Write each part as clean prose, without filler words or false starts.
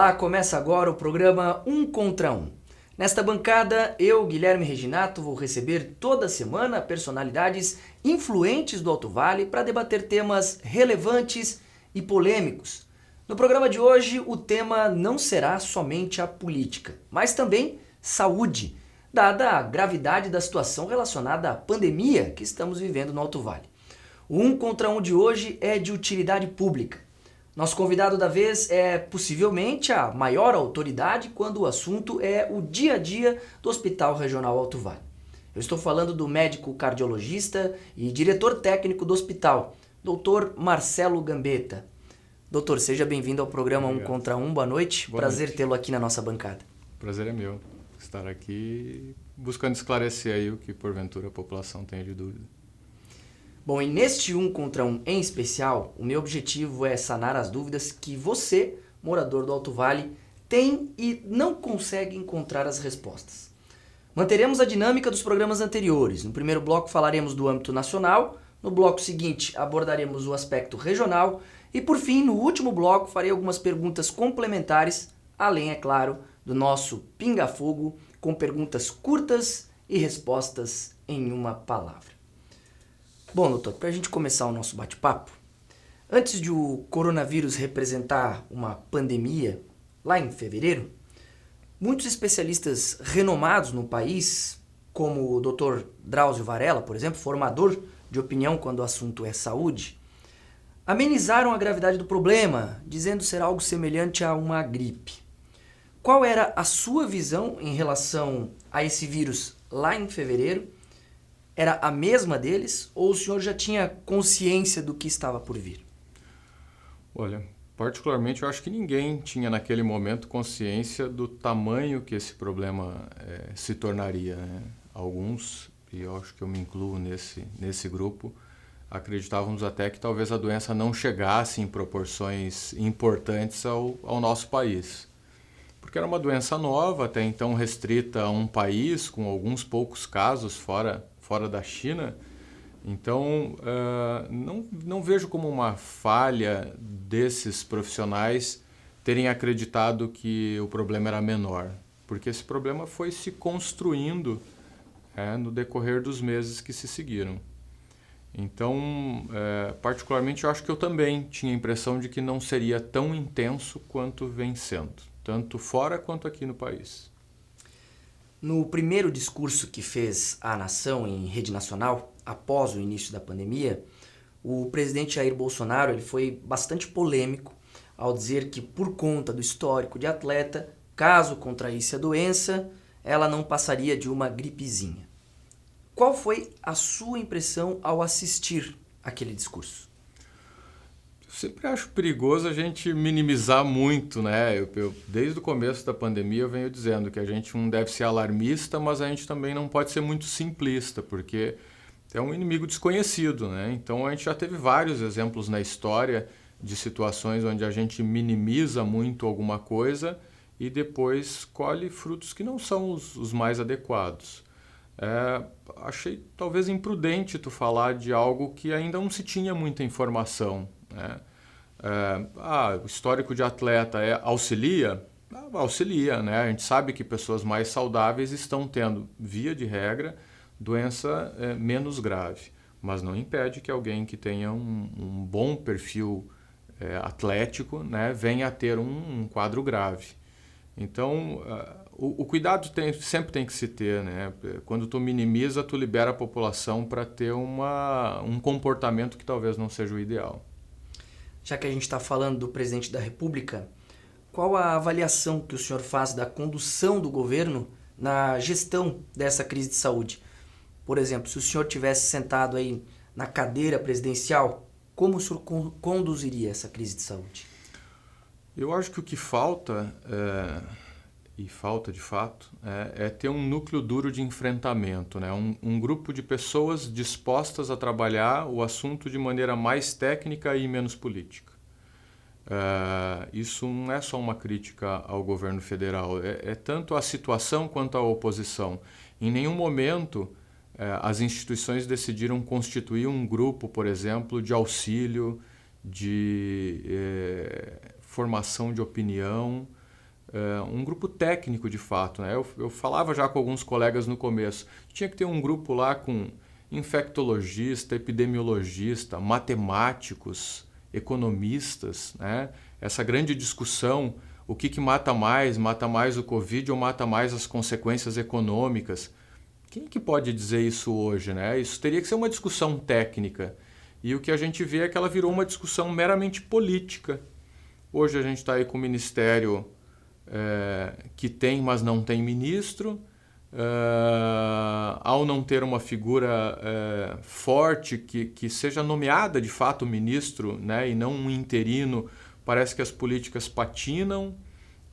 Olá, começa agora o programa Um Contra Um. Nesta bancada, eu, Guilherme Reginato, vou receber toda semana personalidades influentes do Alto Vale para debater temas relevantes e polêmicos. No programa de hoje, o tema não será somente a política, mas também saúde, dada a gravidade da situação relacionada à pandemia que estamos vivendo no Alto Vale. O Um Contra Um de hoje é de utilidade pública. Nosso convidado da vez é possivelmente a maior autoridade quando o assunto é o dia a dia do Hospital Regional Alto Vale. Eu estou falando do médico cardiologista e diretor técnico do hospital, Dr. Marcelo Gambetta. Doutor, seja bem-vindo ao programa Um Contra Um. Boa noite. Prazer tê-lo aqui na nossa bancada. Prazer é meu estar aqui buscando esclarecer aí o que porventura a população tenha de dúvida. Bom, e neste Um Contra Um em especial, o meu objetivo é sanar as dúvidas que você, morador do Alto Vale, tem e não consegue encontrar as respostas. Manteremos a dinâmica dos programas anteriores. No primeiro bloco falaremos do âmbito nacional, no bloco seguinte abordaremos o aspecto regional e, por fim, no último bloco farei algumas perguntas complementares, além, é claro, do nosso pinga-fogo, com perguntas curtas e respostas em uma palavra. Bom, doutor, para a gente começar o nosso bate-papo, antes de o coronavírus representar uma pandemia, lá em fevereiro, muitos especialistas renomados no país, como o Dr. Drauzio Varella, por exemplo, formador de opinião quando o assunto é saúde, amenizaram a gravidade do problema, dizendo ser algo semelhante a uma gripe. Qual era a sua visão em relação a esse vírus lá em fevereiro? Era a mesma deles ou o senhor já tinha consciência do que estava por vir? Olha, particularmente eu acho que ninguém tinha naquele momento consciência do tamanho que esse problema se tornaria, né? Alguns, e eu acho que eu me incluo nesse grupo, acreditávamos até que talvez a doença não chegasse em proporções importantes ao nosso país. Porque era uma doença nova, até então restrita a um país, com alguns poucos casos fora da China. Então, não vejo como uma falha desses profissionais terem acreditado que o problema era menor, porque esse problema foi se construindo no decorrer dos meses que se seguiram. Então, particularmente, eu acho que eu também tinha a impressão de que não seria tão intenso quanto vem sendo, tanto fora quanto aqui no país. No primeiro discurso que fez à nação em rede nacional, após o início da pandemia, o presidente Jair Bolsonaro ele foi bastante polêmico ao dizer que, por conta do histórico de atleta, caso contraísse a doença, ela não passaria de uma gripezinha. Qual foi a sua impressão ao assistir aquele discurso? Sempre acho perigoso a gente minimizar muito, né? Eu, desde o começo da pandemia eu venho dizendo que a gente não deve ser alarmista, mas a gente também não pode ser muito simplista, porque é um inimigo desconhecido, né? Então a gente já teve vários exemplos na história de situações onde a gente minimiza muito alguma coisa e depois colhe frutos que não são os mais adequados. Achei talvez imprudente tu falar de algo que ainda não se tinha muita informação, né? O histórico de atleta auxilia? Auxilia, né? A gente sabe que pessoas mais saudáveis estão tendo, via de regra, doença menos grave, mas não impede que alguém que tenha um bom perfil atlético, né, venha a ter um quadro grave. Então, o cuidado sempre tem que se ter, né? Quando tu minimiza, tu libera a população para ter um comportamento que talvez não seja o ideal. Já que a gente está falando do presidente da República, qual a avaliação que o senhor faz da condução do governo na gestão dessa crise de saúde? Por exemplo, se o senhor tivesse sentado aí na cadeira presidencial, como o senhor conduziria essa crise de saúde? Eu acho que o que falta, e falta de fato, é ter um núcleo duro de enfrentamento, né? Um grupo de pessoas dispostas a trabalhar o assunto de maneira mais técnica e menos política. Isso não é só uma crítica ao governo federal, é tanto a situação quanto a oposição. Em nenhum momento as instituições decidiram constituir um grupo, por exemplo, de auxílio, de formação de opinião, um grupo técnico de fato, né? Eu falava já com alguns colegas no começo, tinha que ter um grupo lá com infectologista, epidemiologista, matemáticos, economistas, né? Essa grande discussão, o que mata mais o Covid ou mata mais as consequências econômicas? Quem que pode dizer isso hoje, né? Isso teria que ser uma discussão técnica. E o que a gente vê é que ela virou uma discussão meramente política. Hoje a gente está aí com o ministério que tem, mas não tem ministro. Ao não ter uma figura forte que seja nomeada de fato ministro, né, e não um interino, parece que as políticas patinam.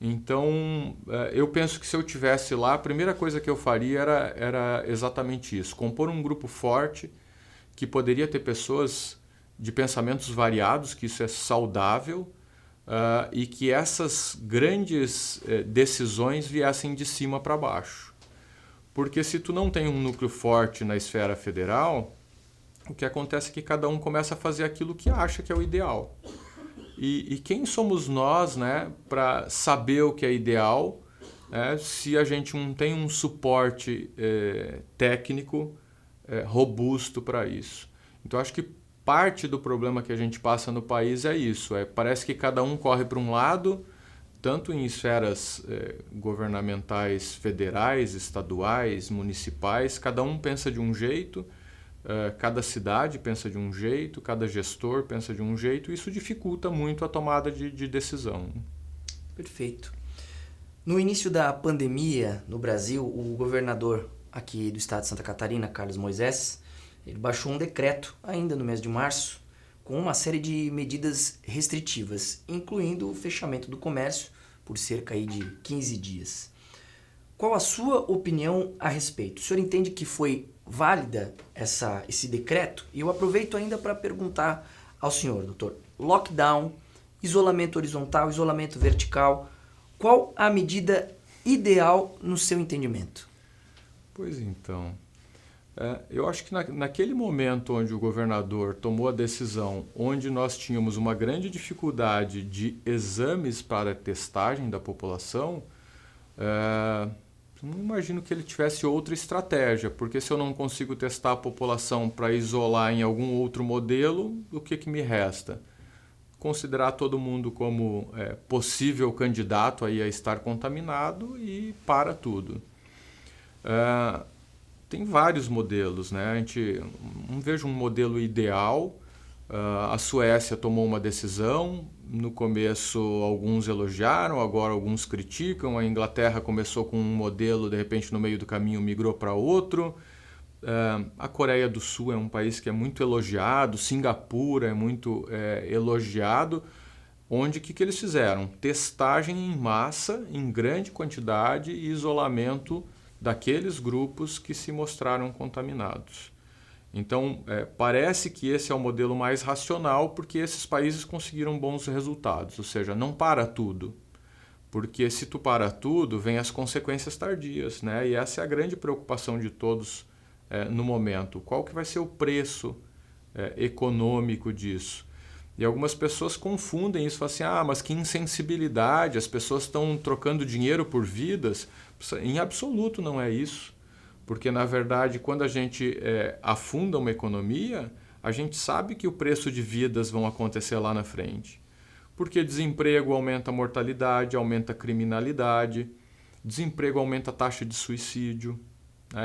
Então, eu penso que se eu tivesse lá, a primeira coisa que eu faria era exatamente isso, compor um grupo forte que poderia ter pessoas de pensamentos variados, que isso é saudável, e que essas grandes decisões viessem de cima para baixo. Porque se tu não tem um núcleo forte na esfera federal, o que acontece é que cada um começa a fazer aquilo que acha que é o ideal. E quem somos nós, né, para saber o que é ideal, né, se a gente não tem um suporte técnico robusto para isso? Então, acho que parte do problema que a gente passa no país é isso. Parece que cada um corre para um lado, tanto em esferas governamentais federais, estaduais, municipais, cada um pensa de um jeito, cada cidade pensa de um jeito, cada gestor pensa de um jeito, e isso dificulta muito a tomada de decisão. Perfeito. No início da pandemia no Brasil, o governador aqui do estado de Santa Catarina, Carlos Moisés, ele baixou um decreto ainda no mês de março com uma série de medidas restritivas, incluindo o fechamento do comércio por cerca aí de 15 dias. Qual a sua opinião a respeito? O senhor entende que foi válida esse decreto? E eu aproveito ainda para perguntar ao senhor, doutor, lockdown, isolamento horizontal, isolamento vertical, qual a medida ideal no seu entendimento? Pois então, eu acho que naquele momento onde o governador tomou a decisão, onde nós tínhamos uma grande dificuldade de exames para testagem da população, não imagino que ele tivesse outra estratégia, porque se eu não consigo testar a população para isolar em algum outro modelo, o que me resta? Considerar todo mundo como possível candidato aí a estar contaminado e para tudo. Tem vários modelos, né? A gente não vejo um modelo ideal. A Suécia tomou uma decisão, no começo alguns elogiaram, agora alguns criticam. A Inglaterra começou com um modelo, de repente no meio do caminho migrou para outro. A Coreia do Sul é um país que é muito elogiado, Singapura é muito elogiado, onde o que eles fizeram? Testagem em massa, em grande quantidade e isolamento daqueles grupos que se mostraram contaminados. Então, parece que esse é o modelo mais racional, porque esses países conseguiram bons resultados, ou seja, não para tudo. Porque se tu para tudo, vem as consequências tardias, né? E essa é a grande preocupação de todos no momento. Qual que vai ser o preço econômico disso? E algumas pessoas confundem isso, falam assim, mas que insensibilidade, as pessoas estão trocando dinheiro por vidas. Em absoluto não é isso, porque na verdade quando a gente afunda uma economia, a gente sabe que o preço de vidas vão acontecer lá na frente. Porque desemprego aumenta a mortalidade, aumenta a criminalidade, desemprego aumenta a taxa de suicídio.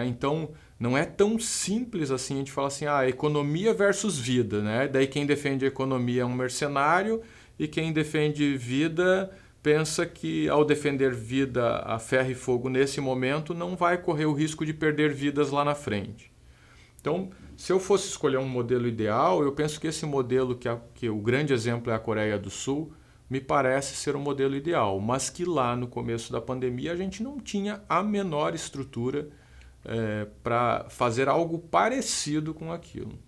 Então, não é tão simples assim a gente falar assim, economia versus vida, né? Daí quem defende a economia é um mercenário e quem defende vida pensa que ao defender vida a ferro e fogo nesse momento não vai correr o risco de perder vidas lá na frente. Então, se eu fosse escolher um modelo ideal, eu penso que esse modelo, que o grande exemplo é a Coreia do Sul, me parece ser um modelo ideal, mas que lá no começo da pandemia a gente não tinha a menor estrutura para fazer algo parecido com aquilo.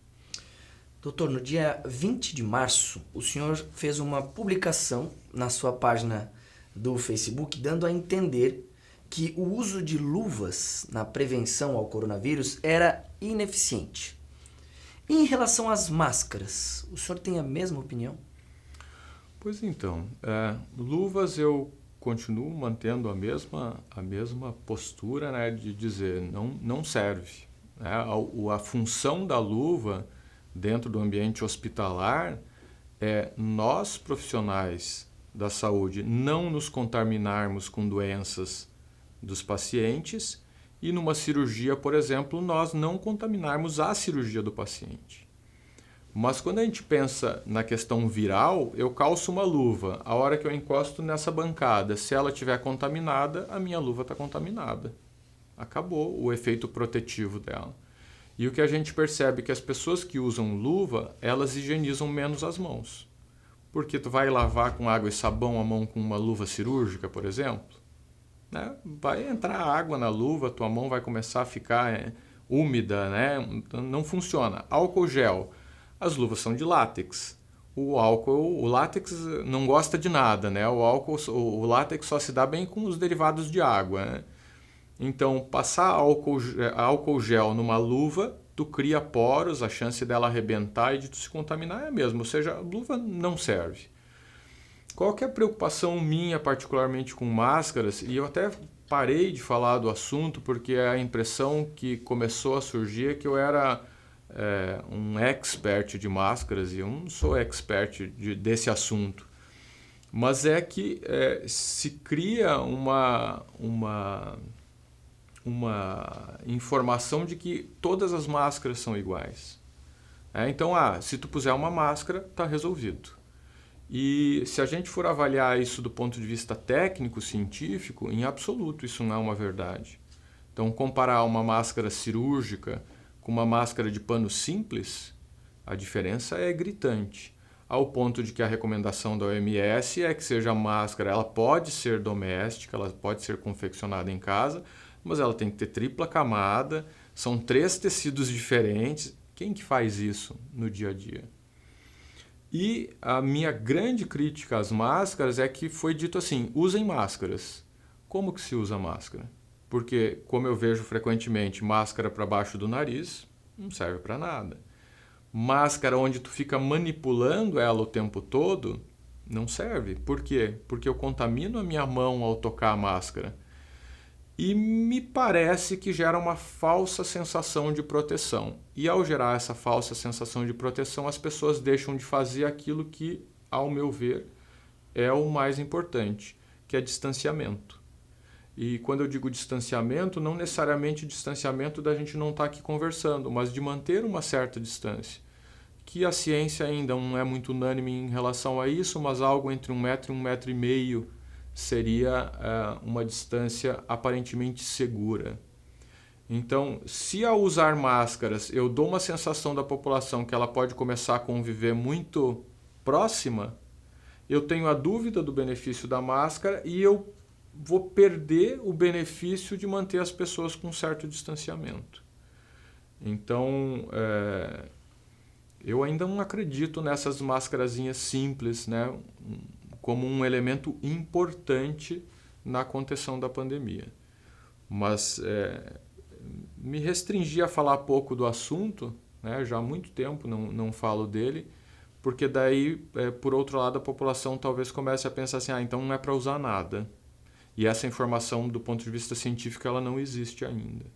Doutor, no dia 20 de março, o senhor fez uma publicação na sua página do Facebook dando a entender que o uso de luvas na prevenção ao coronavírus era ineficiente. E em relação às máscaras, o senhor tem a mesma opinião? Pois então, luvas eu continuo mantendo a mesma postura, né, de dizer não serve. Né? A função da luva dentro do ambiente hospitalar é nós, profissionais da saúde, não nos contaminarmos com doenças dos pacientes e numa cirurgia, por exemplo, nós não contaminarmos a cirurgia do paciente. Mas quando a gente pensa na questão viral, eu calço uma luva. A hora que eu encosto nessa bancada, se ela estiver contaminada, a minha luva está contaminada. Acabou o efeito protetivo dela. E o que a gente percebe é que as pessoas que usam luva, elas higienizam menos as mãos. Porque tu vai lavar com água e sabão a mão com uma luva cirúrgica, por exemplo, né? Vai entrar água na luva, tua mão vai começar a ficar úmida, né? Não funciona. Álcool gel. As luvas são de látex. O látex não gosta de nada, né? O látex só se dá bem com os derivados de água, né? Então, passar álcool gel numa luva, tu cria poros, a chance dela arrebentar e de tu se contaminar é a mesma. Ou seja, a luva não serve. Qual que é a preocupação minha, particularmente com máscaras? E eu até parei de falar do assunto porque a impressão que começou a surgir é que eu era um expert de máscaras e eu não sou expert desse assunto. Mas é que se cria uma informação de que todas as máscaras são iguais. Então, se tu puser uma máscara, está resolvido. E se a gente for avaliar isso do ponto de vista técnico, científico, em absoluto isso não é uma verdade. Então, comparar uma máscara cirúrgica com uma máscara de pano simples, a diferença é gritante. Ao ponto de que a recomendação da OMS é que seja a máscara, ela pode ser doméstica, ela pode ser confeccionada em casa, mas ela tem que ter tripla camada, são 3 tecidos diferentes. Quem que faz isso no dia a dia? E a minha grande crítica às máscaras é que foi dito assim, usem máscaras. Como que se usa máscara? Porque, como eu vejo frequentemente, máscara para baixo do nariz não serve para nada. Máscara onde tu fica manipulando ela o tempo todo não serve. Por quê? Porque eu contamino a minha mão ao tocar a máscara. E me parece que gera uma falsa sensação de proteção. E ao gerar essa falsa sensação de proteção, as pessoas deixam de fazer aquilo que, ao meu ver, é o mais importante, que é distanciamento. E quando eu digo distanciamento, não necessariamente distanciamento da gente não estar aqui conversando, mas de manter uma certa distância. Que a ciência ainda não é muito unânime em relação a isso, mas algo entre 1 metro e 1,5 metro seria uma distância aparentemente segura. Então, se ao usar máscaras eu dou uma sensação da população que ela pode começar a conviver muito próxima, eu tenho a dúvida do benefício da máscara e eu vou perder o benefício de manter as pessoas com um certo distanciamento. Então, eu ainda não acredito nessas máscarazinhas simples, né, como um elemento importante na contenção da pandemia. Mas me restringi a falar pouco do assunto, né, já há muito tempo não falo dele, porque daí, por outro lado, a população talvez comece a pensar assim, então não é para usar nada. E essa informação, do ponto de vista científico, ela não existe ainda.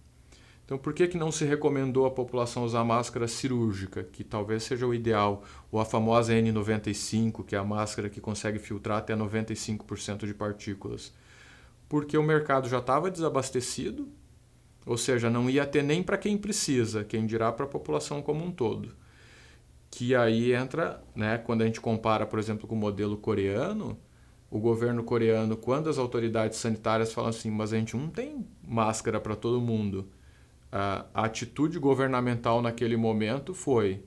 Então, por que não se recomendou à população usar máscara cirúrgica, que talvez seja o ideal, ou a famosa N95, que é a máscara que consegue filtrar até 95% de partículas? Porque o mercado já estava desabastecido, ou seja, não ia ter nem para quem precisa, quem dirá para a população como um todo. Que aí entra, né, quando a gente compara, por exemplo, com o modelo coreano, o governo coreano, quando as autoridades sanitárias falam assim, mas a gente não tem máscara para todo mundo, a atitude governamental naquele momento foi,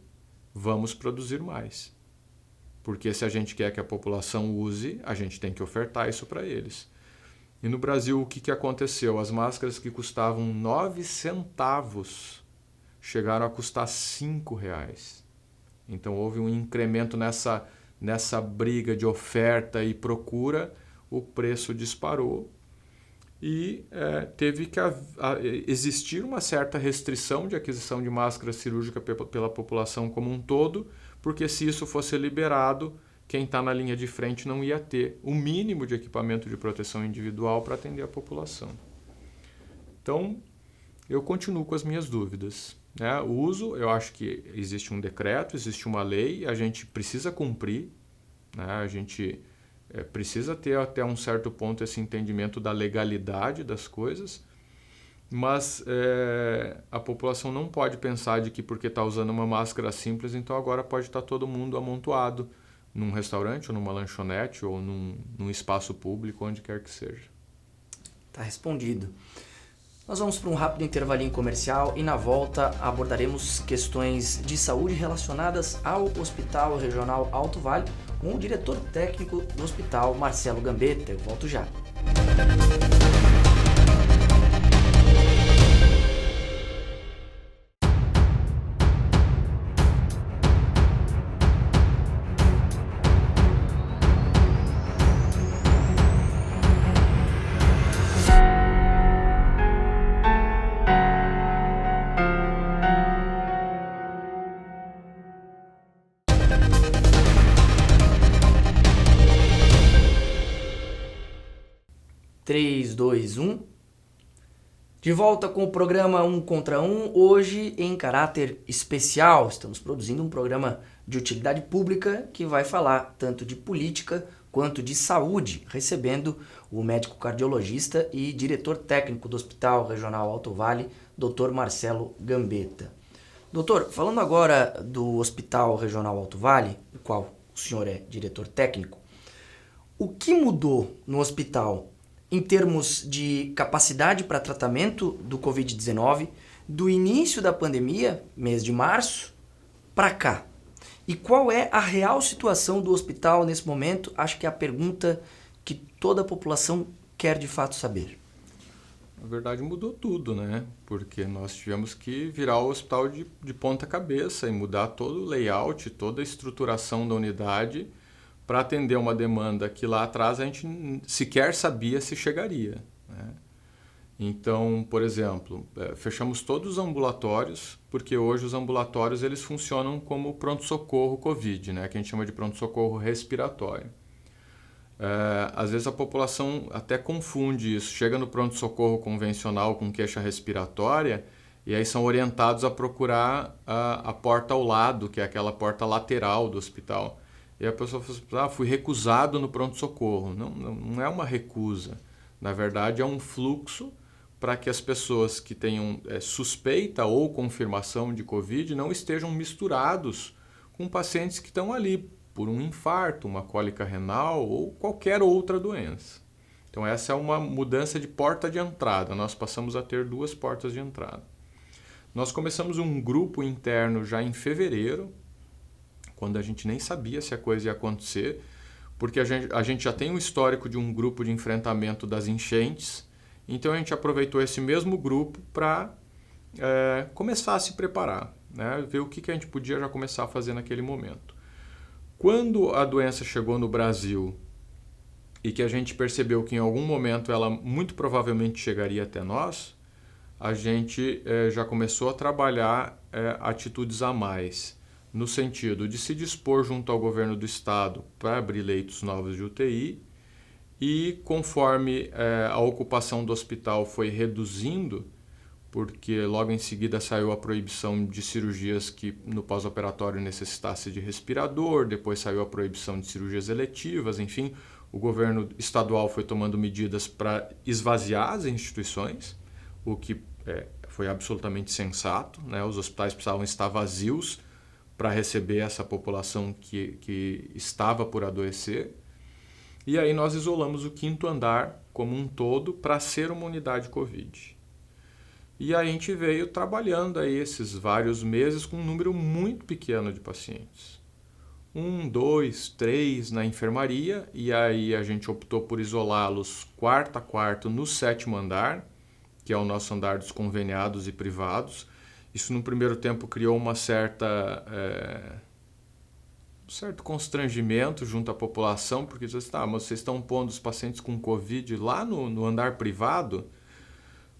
vamos produzir mais. Porque se a gente quer que a população use, a gente tem que ofertar isso para eles. E no Brasil, o que aconteceu? As máscaras que custavam 9 centavos chegaram a custar R$5. Então houve um incremento nessa briga de oferta e procura, o preço disparou e teve que existir uma certa restrição de aquisição de máscara cirúrgica pela população como um todo, porque se isso fosse liberado, quem está na linha de frente não ia ter o mínimo de equipamento de proteção individual para atender a população. Então, eu continuo com as minhas dúvidas. Né? O uso, eu acho que existe um decreto, existe uma lei, a gente precisa cumprir, né? A gente precisa ter até um certo ponto esse entendimento da legalidade das coisas, mas a população não pode pensar de que porque está usando uma máscara simples, então agora pode estar todo mundo amontoado num restaurante, ou numa lanchonete, ou num espaço público, onde quer que seja. Tá respondido. Nós vamos para um rápido intervalinho comercial e na volta abordaremos questões de saúde relacionadas ao Hospital Regional Alto Vale com o diretor técnico do hospital, Marcelo Gambetta. Eu volto já. Três, dois, um. De volta com o programa 1 contra 1, hoje em caráter especial. Estamos produzindo um programa de utilidade pública que vai falar tanto de política quanto de saúde, recebendo o médico cardiologista e diretor técnico do Hospital Regional Alto Vale, Dr. Marcelo Gambetta. Doutor, falando agora do Hospital Regional Alto Vale, do qual o senhor é diretor técnico, o que mudou no hospital em termos de capacidade para tratamento do Covid-19, do início da pandemia, mês de março, para cá? E qual é a real situação do hospital nesse momento? Acho que é a pergunta que toda a população quer de fato saber. Na verdade, mudou tudo, né? Porque nós tivemos que virar o hospital de ponta cabeça e mudar todo o layout, toda a estruturação da unidade para atender uma demanda que lá atrás a gente sequer sabia se chegaria, né? Então, por exemplo, fechamos todos os ambulatórios, porque hoje os ambulatórios eles funcionam como pronto-socorro Covid, né? Que a gente chama de pronto-socorro respiratório. Às vezes a população até confunde isso, chega no pronto-socorro convencional com queixa respiratória e aí são orientados a procurar a porta ao lado, que é aquela porta lateral do hospital. E a pessoa fala assim, fui recusado no pronto-socorro. Não é uma recusa. Na verdade, é um fluxo para que as pessoas que tenham suspeita ou confirmação de Covid não estejam misturados com pacientes que estão ali por um infarto, uma cólica renal ou qualquer outra doença. Então, essa é uma mudança de porta de entrada. Nós passamos a ter 2 portas de entrada. Nós começamos um grupo interno já em fevereiro, quando a gente nem sabia se a coisa ia acontecer, porque a gente já tem um histórico de um grupo de enfrentamento das enchentes, então a gente aproveitou esse mesmo grupo para começar a se preparar, né? Ver o que a gente podia já começar a fazer naquele momento. Quando a doença chegou no Brasil e que a gente percebeu que em algum momento ela muito provavelmente chegaria até nós, a gente já começou a trabalhar atitudes a mais, no sentido de se dispor junto ao governo do estado para abrir leitos novos de UTI e conforme a ocupação do hospital foi reduzindo, porque logo em seguida saiu a proibição de cirurgias que no pós-operatório necessitasse de respirador, depois saiu a proibição de cirurgias eletivas, enfim, o governo estadual foi tomando medidas para esvaziar as instituições, o que foi absolutamente sensato, né? Os hospitais precisavam estar vazios para receber essa população que estava por adoecer. E aí nós isolamos o 5º andar como um todo para ser uma unidade Covid. E aí a gente veio trabalhando aí esses vários meses com um número muito pequeno de pacientes. 1, 2, 3 na enfermaria, e aí a gente optou por isolá-los quarto a quarto no 7º andar, que é o nosso andar dos conveniados e privados. Isso, no primeiro tempo, criou um certo constrangimento junto à população, porque diz assim, mas vocês estão pondo os pacientes com Covid lá no andar privado?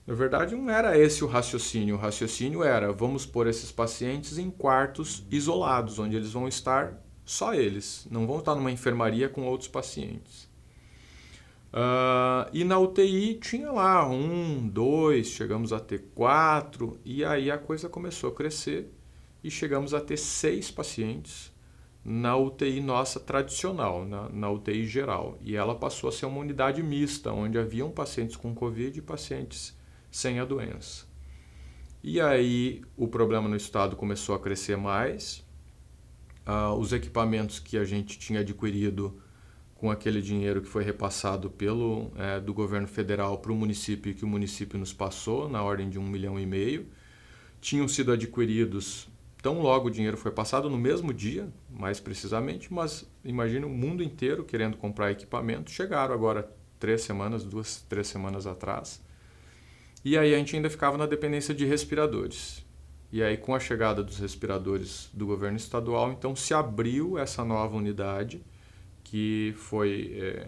Na verdade, não era esse o raciocínio. O raciocínio era, vamos pôr esses pacientes em quartos isolados, onde eles vão estar Só eles. Não vão estar numa enfermaria com outros pacientes. E na UTI tinha lá 1, 2, chegamos a ter 4, e aí a coisa começou a crescer e chegamos a ter 6 pacientes na UTI nossa tradicional, na UTI geral. E ela passou a ser uma unidade mista, onde haviam pacientes com Covid e pacientes sem a doença. E aí o problema no estado começou a crescer mais. Os equipamentos que a gente tinha adquirido com aquele dinheiro que foi repassado do governo federal para o município, que o município nos passou, na ordem de 1,5 milhão, tinham sido adquiridos tão logo o dinheiro foi passado, no mesmo dia, mais precisamente, mas imagina o mundo inteiro querendo comprar equipamento, chegaram agora 2, 3 semanas atrás, e aí a gente ainda ficava na dependência de respiradores. E aí com a chegada dos respiradores do governo estadual, então se abriu essa nova unidade, que foi,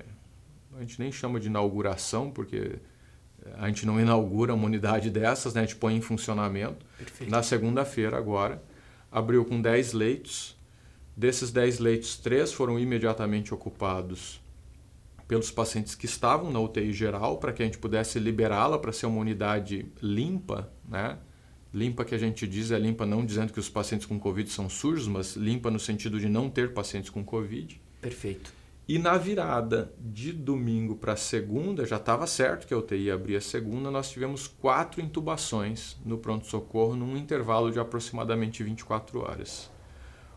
a gente nem chama de inauguração, porque a gente não inaugura uma unidade dessas, né? A gente põe em funcionamento. Perfeito. Na segunda-feira agora, abriu com 10 leitos. Desses 10 leitos, 3 foram imediatamente ocupados pelos pacientes que estavam na UTI geral, para que a gente pudesse liberá-la para ser uma unidade limpa, né? Limpa que a gente diz é limpa não dizendo que os pacientes com Covid são sujos, mas limpa no sentido de não ter pacientes com Covid. Perfeito. E na virada de domingo para segunda, já estava certo que a UTI abria segunda, nós tivemos 4 intubações no pronto-socorro num intervalo de aproximadamente 24 horas.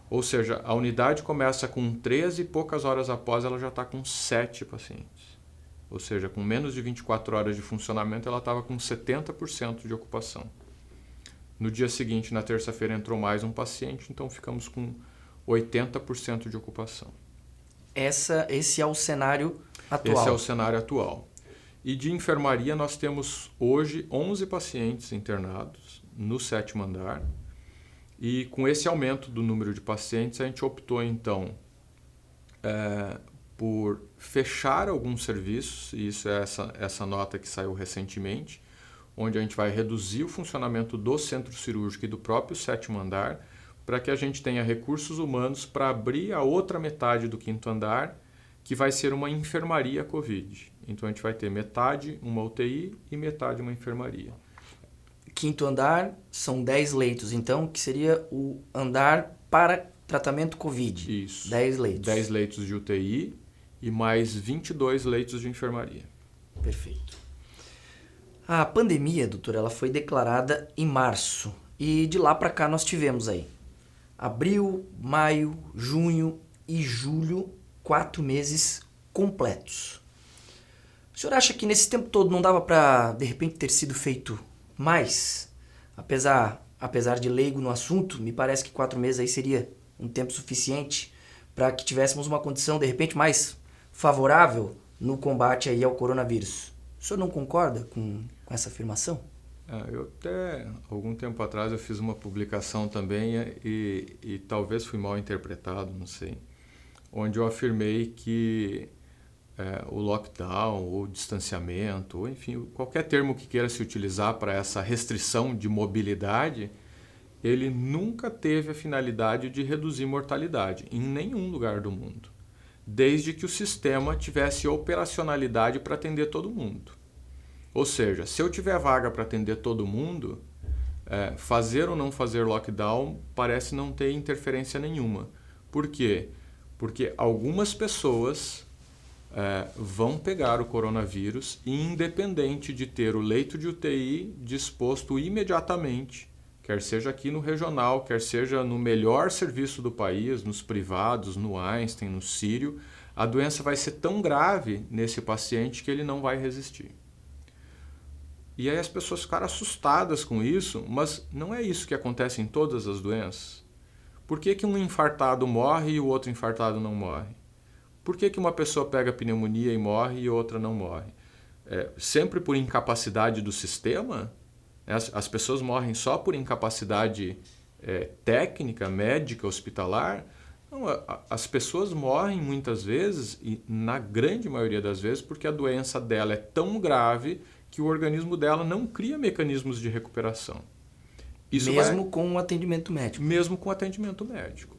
Ou seja, a unidade começa com 13 e poucas horas após ela já está com 7 pacientes. Ou seja, com menos de 24 horas de funcionamento ela estava com 70% de ocupação. No dia seguinte, na terça-feira, entrou mais um paciente, então ficamos com 80% de ocupação. Esse é o cenário atual. Esse é o cenário atual. E de enfermaria nós temos hoje 11 pacientes internados no 7º andar. E com esse aumento do número de pacientes, a gente optou então por fechar alguns serviços, e isso é essa nota que saiu recentemente, onde a gente vai reduzir o funcionamento do centro cirúrgico e do próprio 7º andar, para que a gente tenha recursos humanos para abrir a outra metade do 5º andar, que vai ser uma enfermaria COVID. Então a gente vai ter metade uma UTI e metade uma enfermaria. 5º andar são 10 leitos, então, que seria o andar para tratamento COVID. Isso. 10 leitos. 10 leitos de UTI e mais 22 leitos de enfermaria. Perfeito. A pandemia, doutor, ela foi declarada em março. E de lá para cá nós tivemos aí abril, maio, junho e julho, 4 meses completos. O senhor acha que nesse tempo todo não dava para, de repente, ter sido feito mais? Apesar de leigo no assunto, me parece que 4 meses aí seria um tempo suficiente para que tivéssemos uma condição, de repente, mais favorável no combate aí ao coronavírus. O senhor não concorda com essa afirmação? Eu até, algum tempo atrás, eu fiz uma publicação também e talvez fui mal interpretado, não sei, onde eu afirmei que o lockdown, ou distanciamento, ou enfim, qualquer termo que queira se utilizar para essa restrição de mobilidade, ele nunca teve a finalidade de reduzir mortalidade em nenhum lugar do mundo, desde que o sistema tivesse operacionalidade para atender todo mundo. Ou seja, se eu tiver vaga para atender todo mundo, fazer ou não fazer lockdown parece não ter interferência nenhuma. Por quê? Porque algumas pessoas vão pegar o coronavírus independente de ter o leito de UTI disposto imediatamente, quer seja aqui no regional, quer seja no melhor serviço do país, nos privados, no Einstein, no Sírio, a doença vai ser tão grave nesse paciente que ele não vai resistir. E aí as pessoas ficaram assustadas com isso, mas não é isso que acontece em todas as doenças. Por que um infartado morre e o outro infartado não morre? Por que uma pessoa pega pneumonia e morre e outra não morre? Sempre por incapacidade do sistema? As pessoas morrem só por incapacidade técnica, médica, hospitalar? Não, as pessoas morrem muitas vezes, e na grande maioria das vezes, porque a doença dela é tão grave que o organismo dela não cria mecanismos de recuperação. Isso mesmo com o atendimento médico? Mesmo com o atendimento médico.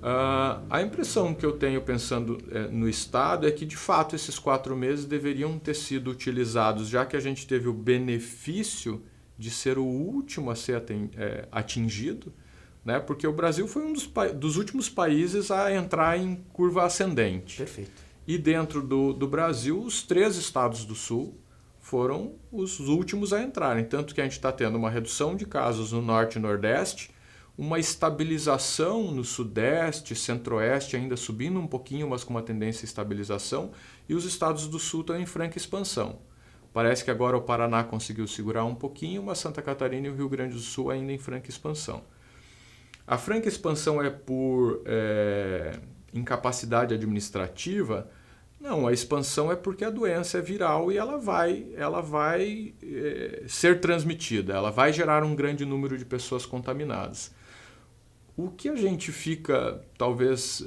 A impressão que eu tenho pensando no Estado é que, de fato, esses 4 meses deveriam ter sido utilizados, já que a gente teve o benefício de ser o último a ser atingido, né? Porque o Brasil foi um dos últimos países a entrar em curva ascendente. Perfeito. E dentro do Brasil, os 3 estados do Sul foram os últimos a entrarem. Tanto que a gente está tendo uma redução de casos no Norte e Nordeste, uma estabilização no Sudeste, Centro-Oeste, ainda subindo um pouquinho, mas com uma tendência à estabilização, e os estados do Sul estão em franca expansão. Parece que agora o Paraná conseguiu segurar um pouquinho, mas Santa Catarina e o Rio Grande do Sul ainda em franca expansão. A franca expansão é por incapacidade administrativa? Não, a expansão é porque a doença é viral e ela vai ser transmitida, ela vai gerar um grande número de pessoas contaminadas. O que a gente fica, talvez,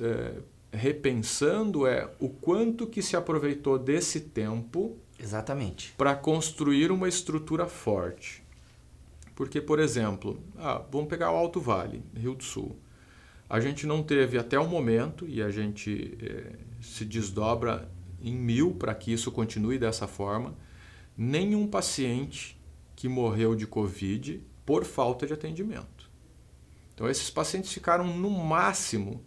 repensando é o quanto que se aproveitou desse tempo para construir uma estrutura forte. Porque, por exemplo, vamos pegar o Alto Vale, Rio do Sul. A gente não teve até o momento, e a gente se desdobra em 1000 para que isso continue dessa forma, nenhum paciente que morreu de Covid por falta de atendimento. Então, esses pacientes ficaram no máximo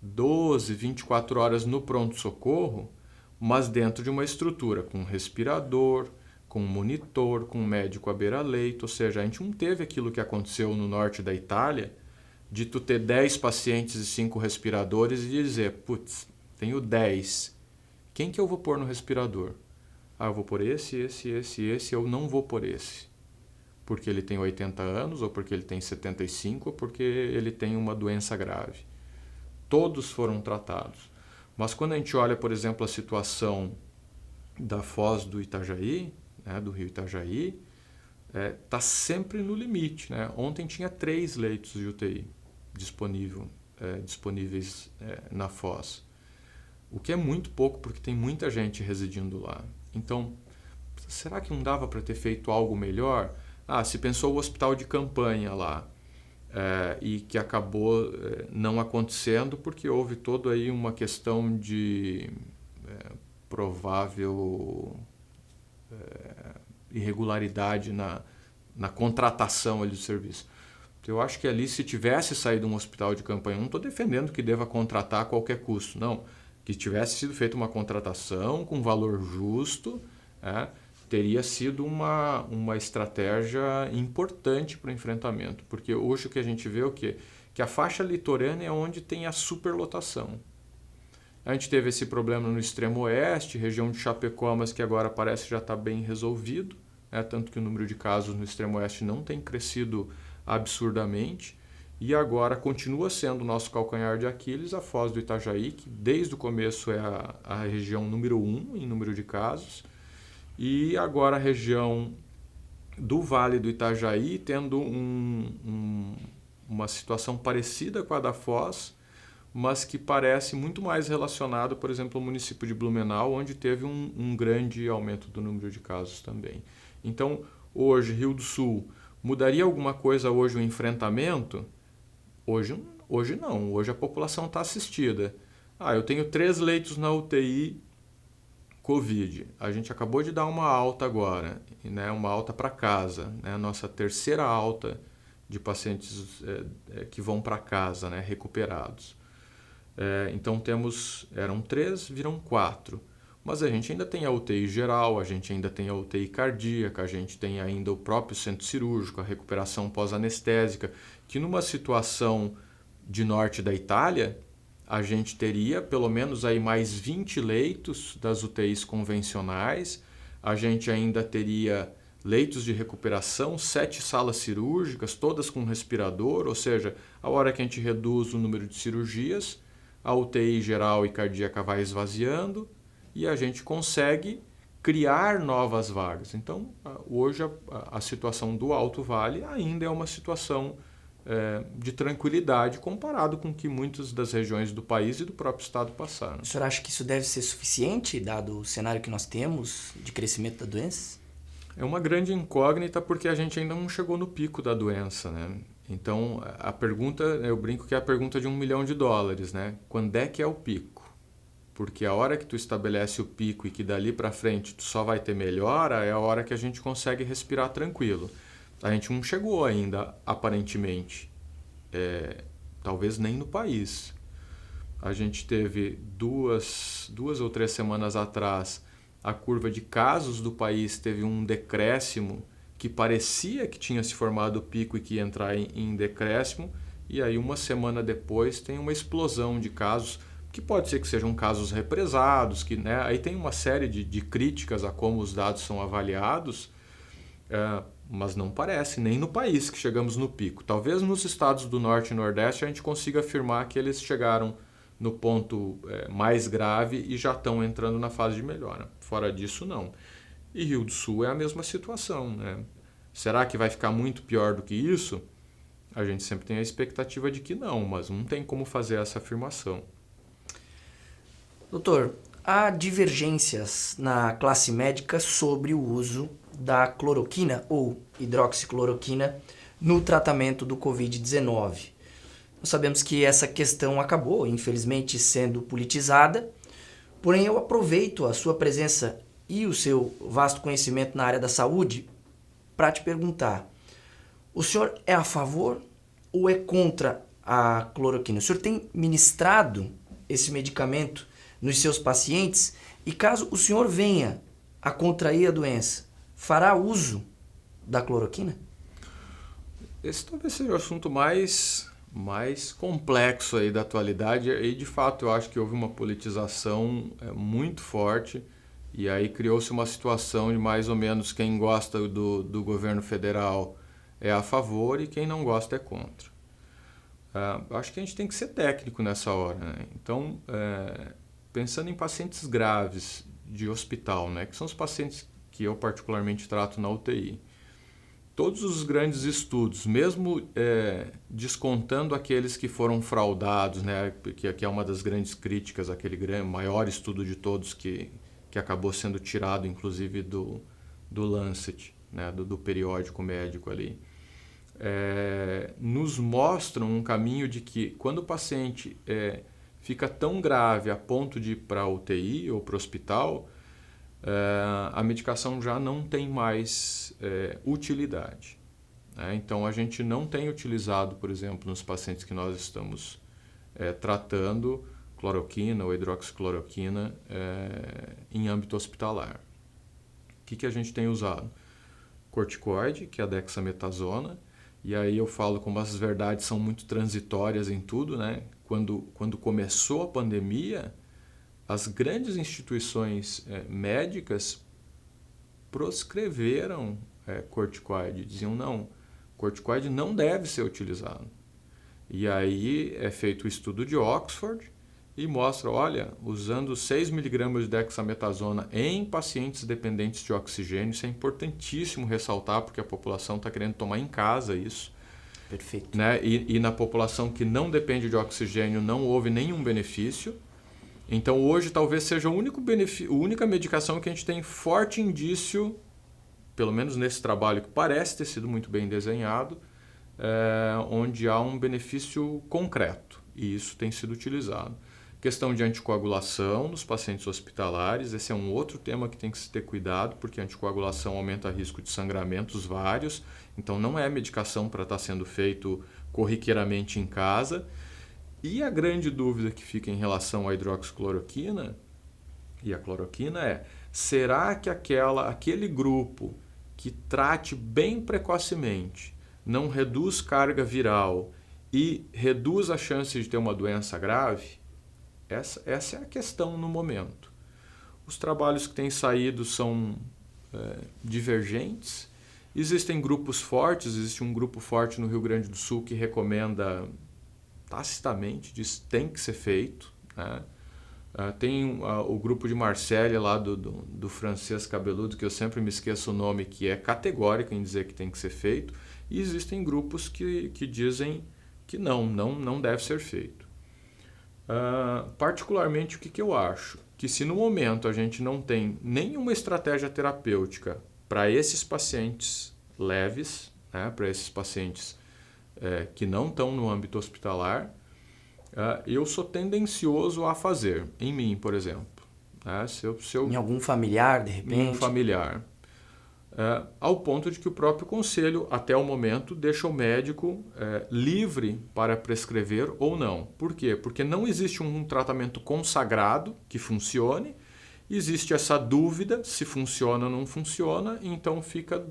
12, 24 horas no pronto-socorro, mas dentro de uma estrutura com respirador, com monitor, com médico à beira-leito. Ou seja, a gente não teve aquilo que aconteceu no norte da Itália, de tu ter 10 pacientes e 5 respiradores e dizer, putz, tenho 10. Quem que eu vou pôr no respirador? Eu vou pôr esse, eu não vou pôr esse. Porque ele tem 80 anos, ou porque ele tem 75, ou porque ele tem uma doença grave. Todos foram tratados. Mas quando a gente olha, por exemplo, a situação da Foz do Itajaí, né, do Rio Itajaí, está sempre no limite. Né? Ontem tinha 3 leitos de UTI disponíveis na Foz. O que é muito pouco, porque tem muita gente residindo lá. Então, será que não dava para ter feito algo melhor? Se pensou o hospital de campanha lá, e que acabou não acontecendo porque houve toda aí uma questão de provável irregularidade na contratação ali do serviço. Eu acho que ali, se tivesse saído um hospital de campanha, não estou defendendo que deva contratar a qualquer custo, não. Que tivesse sido feita uma contratação com valor justo, teria sido uma estratégia importante para o enfrentamento. Porque hoje o que a gente vê é o quê? Que a faixa litorânea é onde tem a superlotação. A gente teve esse problema no extremo oeste, região de Chapecó, mas que agora parece já estar bem resolvido. Tanto que o número de casos no extremo oeste não tem crescido absurdamente. E agora continua sendo o nosso calcanhar de Aquiles, a Foz do Itajaí, que desde o começo é a região número 1 em número de casos. E agora a região do Vale do Itajaí tendo uma situação parecida com a da Foz, mas que parece muito mais relacionado, por exemplo, ao município de Blumenau, onde teve um grande aumento do número de casos também. Então, hoje, Rio do Sul, mudaria alguma coisa hoje o enfrentamento? Hoje não, hoje a população está assistida. Eu tenho 3 leitos na UTI Covid. A gente acabou de dar uma alta agora, né, uma alta para casa, né, a nossa terceira alta de pacientes que vão para casa, né, recuperados. Então eram 3, viram 4. Mas a gente ainda tem a UTI geral, a gente ainda tem a UTI cardíaca, a gente tem ainda o próprio centro cirúrgico, a recuperação pós-anestésica, que numa situação de norte da Itália, a gente teria pelo menos aí mais 20 leitos das UTIs convencionais, a gente ainda teria leitos de recuperação, 7 salas cirúrgicas, todas com respirador, ou seja, a hora que a gente reduz o número de cirurgias, a UTI geral e cardíaca vai esvaziando e a gente consegue criar novas vagas. Então, hoje a situação do Alto Vale ainda é uma situação de tranquilidade comparado com o que muitas das regiões do país e do próprio estado passaram. O senhor acha que isso deve ser suficiente, dado o cenário que nós temos de crescimento da doença? É uma grande incógnita porque a gente ainda não chegou no pico da doença, né? Então, a pergunta, eu brinco que é a pergunta de $1 milhão, né? Quando é que é o pico? Porque a hora que tu estabelece o pico e que dali para frente tu só vai ter melhora, é a hora que a gente consegue respirar tranquilo. A gente não chegou ainda, aparentemente, talvez nem no país. A gente teve duas ou 3 semanas atrás, a curva de casos do país teve um decréscimo que parecia que tinha se formado o pico e que ia entrar em decréscimo, e aí uma semana depois tem uma explosão de casos, que pode ser que sejam casos represados, que, né, aí tem uma série de críticas a como os dados são avaliados, mas não parece, nem no país que chegamos no pico. Talvez nos estados do Norte e Nordeste a gente consiga afirmar que eles chegaram no ponto mais grave e já estão entrando na fase de melhora. Fora disso, não. E Rio do Sul é a mesma situação, né? Será que vai ficar muito pior do que isso? A gente sempre tem a expectativa de que não, mas não tem como fazer essa afirmação. Doutor, há divergências na classe médica sobre o uso da cloroquina ou hidroxicloroquina no tratamento do Covid-19. Nós sabemos que essa questão acabou, infelizmente, sendo politizada, porém eu aproveito a sua presença e o seu vasto conhecimento na área da saúde para te perguntar: o senhor é a favor ou é contra a cloroquina? O senhor tem ministrado esse medicamento nos seus pacientes? E caso o senhor venha a contrair a doença, fará uso da cloroquina? Esse talvez seja o assunto mais complexo aí da atualidade, e de fato eu acho que houve uma politização muito forte, e aí criou-se uma situação de mais ou menos quem gosta do governo federal é a favor e quem não gosta é contra. Acho que a gente tem que ser técnico nessa hora, né? Então, pensando em pacientes graves de hospital, né, que são os pacientes que eu particularmente trato na UTI, todos os grandes estudos, mesmo descontando aqueles que foram fraudados, né, que é uma das grandes críticas, aquele maior estudo de todos que acabou sendo tirado, inclusive, do Lancet, né, do periódico médico ali, nos mostram um caminho de que quando o paciente fica tão grave a ponto de ir para a UTI ou para o hospital, a medicação já não tem mais utilidade. Então, a gente não tem utilizado, por exemplo, nos pacientes que nós estamos tratando, cloroquina ou hidroxicloroquina em âmbito hospitalar. O que a gente tem usado? Corticoide, que é a dexametasona, e aí eu falo como as verdades são muito transitórias em tudo, né? Quando começou a pandemia, as grandes instituições médicas proscreveram corticoide, diziam não, corticoide não deve ser utilizado. E aí é feito o estudo de Oxford e mostra, olha, usando 6 mg de dexametasona em pacientes dependentes de oxigênio, isso é importantíssimo ressaltar, porque a população está querendo tomar em casa isso. Perfeito. Né? E na população que não depende de oxigênio não houve nenhum benefício. Então hoje talvez seja a única medicação que a gente tem forte indício, pelo menos nesse trabalho que parece ter sido muito bem desenhado, onde há um benefício concreto, e isso tem sido utilizado. Questão de anticoagulação nos pacientes hospitalares, esse é um outro tema que tem que se ter cuidado, porque a anticoagulação aumenta o risco de sangramentos vários, então não é medicação para estar sendo feito corriqueiramente em casa. E a grande dúvida que fica em relação à hidroxicloroquina e à cloroquina é: será que aquele grupo que trate bem precocemente não reduz carga viral e reduz a chance de ter uma doença grave? Essa é a questão no momento. Os trabalhos que têm saído são divergentes. Existem grupos fortes, existe um grupo forte no Rio Grande do Sul que recomenda tacitamente, diz que tem que ser feito, né? Tem o grupo de Marsella lá do francês cabeludo, que eu sempre me esqueço o nome, que é categórico em dizer que tem que ser feito, e existem grupos que dizem que não deve ser feito. Particularmente, o que eu acho? Que se no momento a gente não tem nenhuma estratégia terapêutica para esses pacientes leves, né, para esses pacientes que não estão no âmbito hospitalar, eu sou tendencioso a fazer, em mim, por exemplo. Em algum familiar, de repente? Em um familiar. Ao ponto de que o próprio conselho, até o momento, deixa o médico livre para prescrever ou não. Por quê? Porque não existe um tratamento consagrado que funcione, existe essa dúvida se funciona ou não funciona, então fica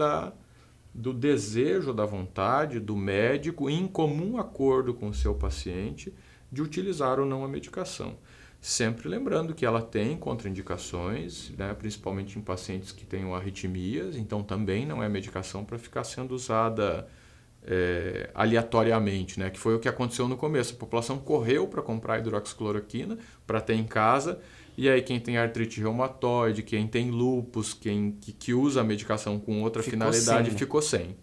do desejo, da vontade do médico, em comum acordo com o seu paciente, de utilizar ou não a medicação. Sempre lembrando que ela tem contraindicações, né, principalmente em pacientes que tenham arritmias, então também não é medicação para ficar sendo usada aleatoriamente, né, que foi o que aconteceu no começo. A população correu para comprar hidroxicloroquina para ter em casa, e aí quem tem artrite reumatoide, quem tem lúpus, que usa a medicação com outra finalidade, ficou sem.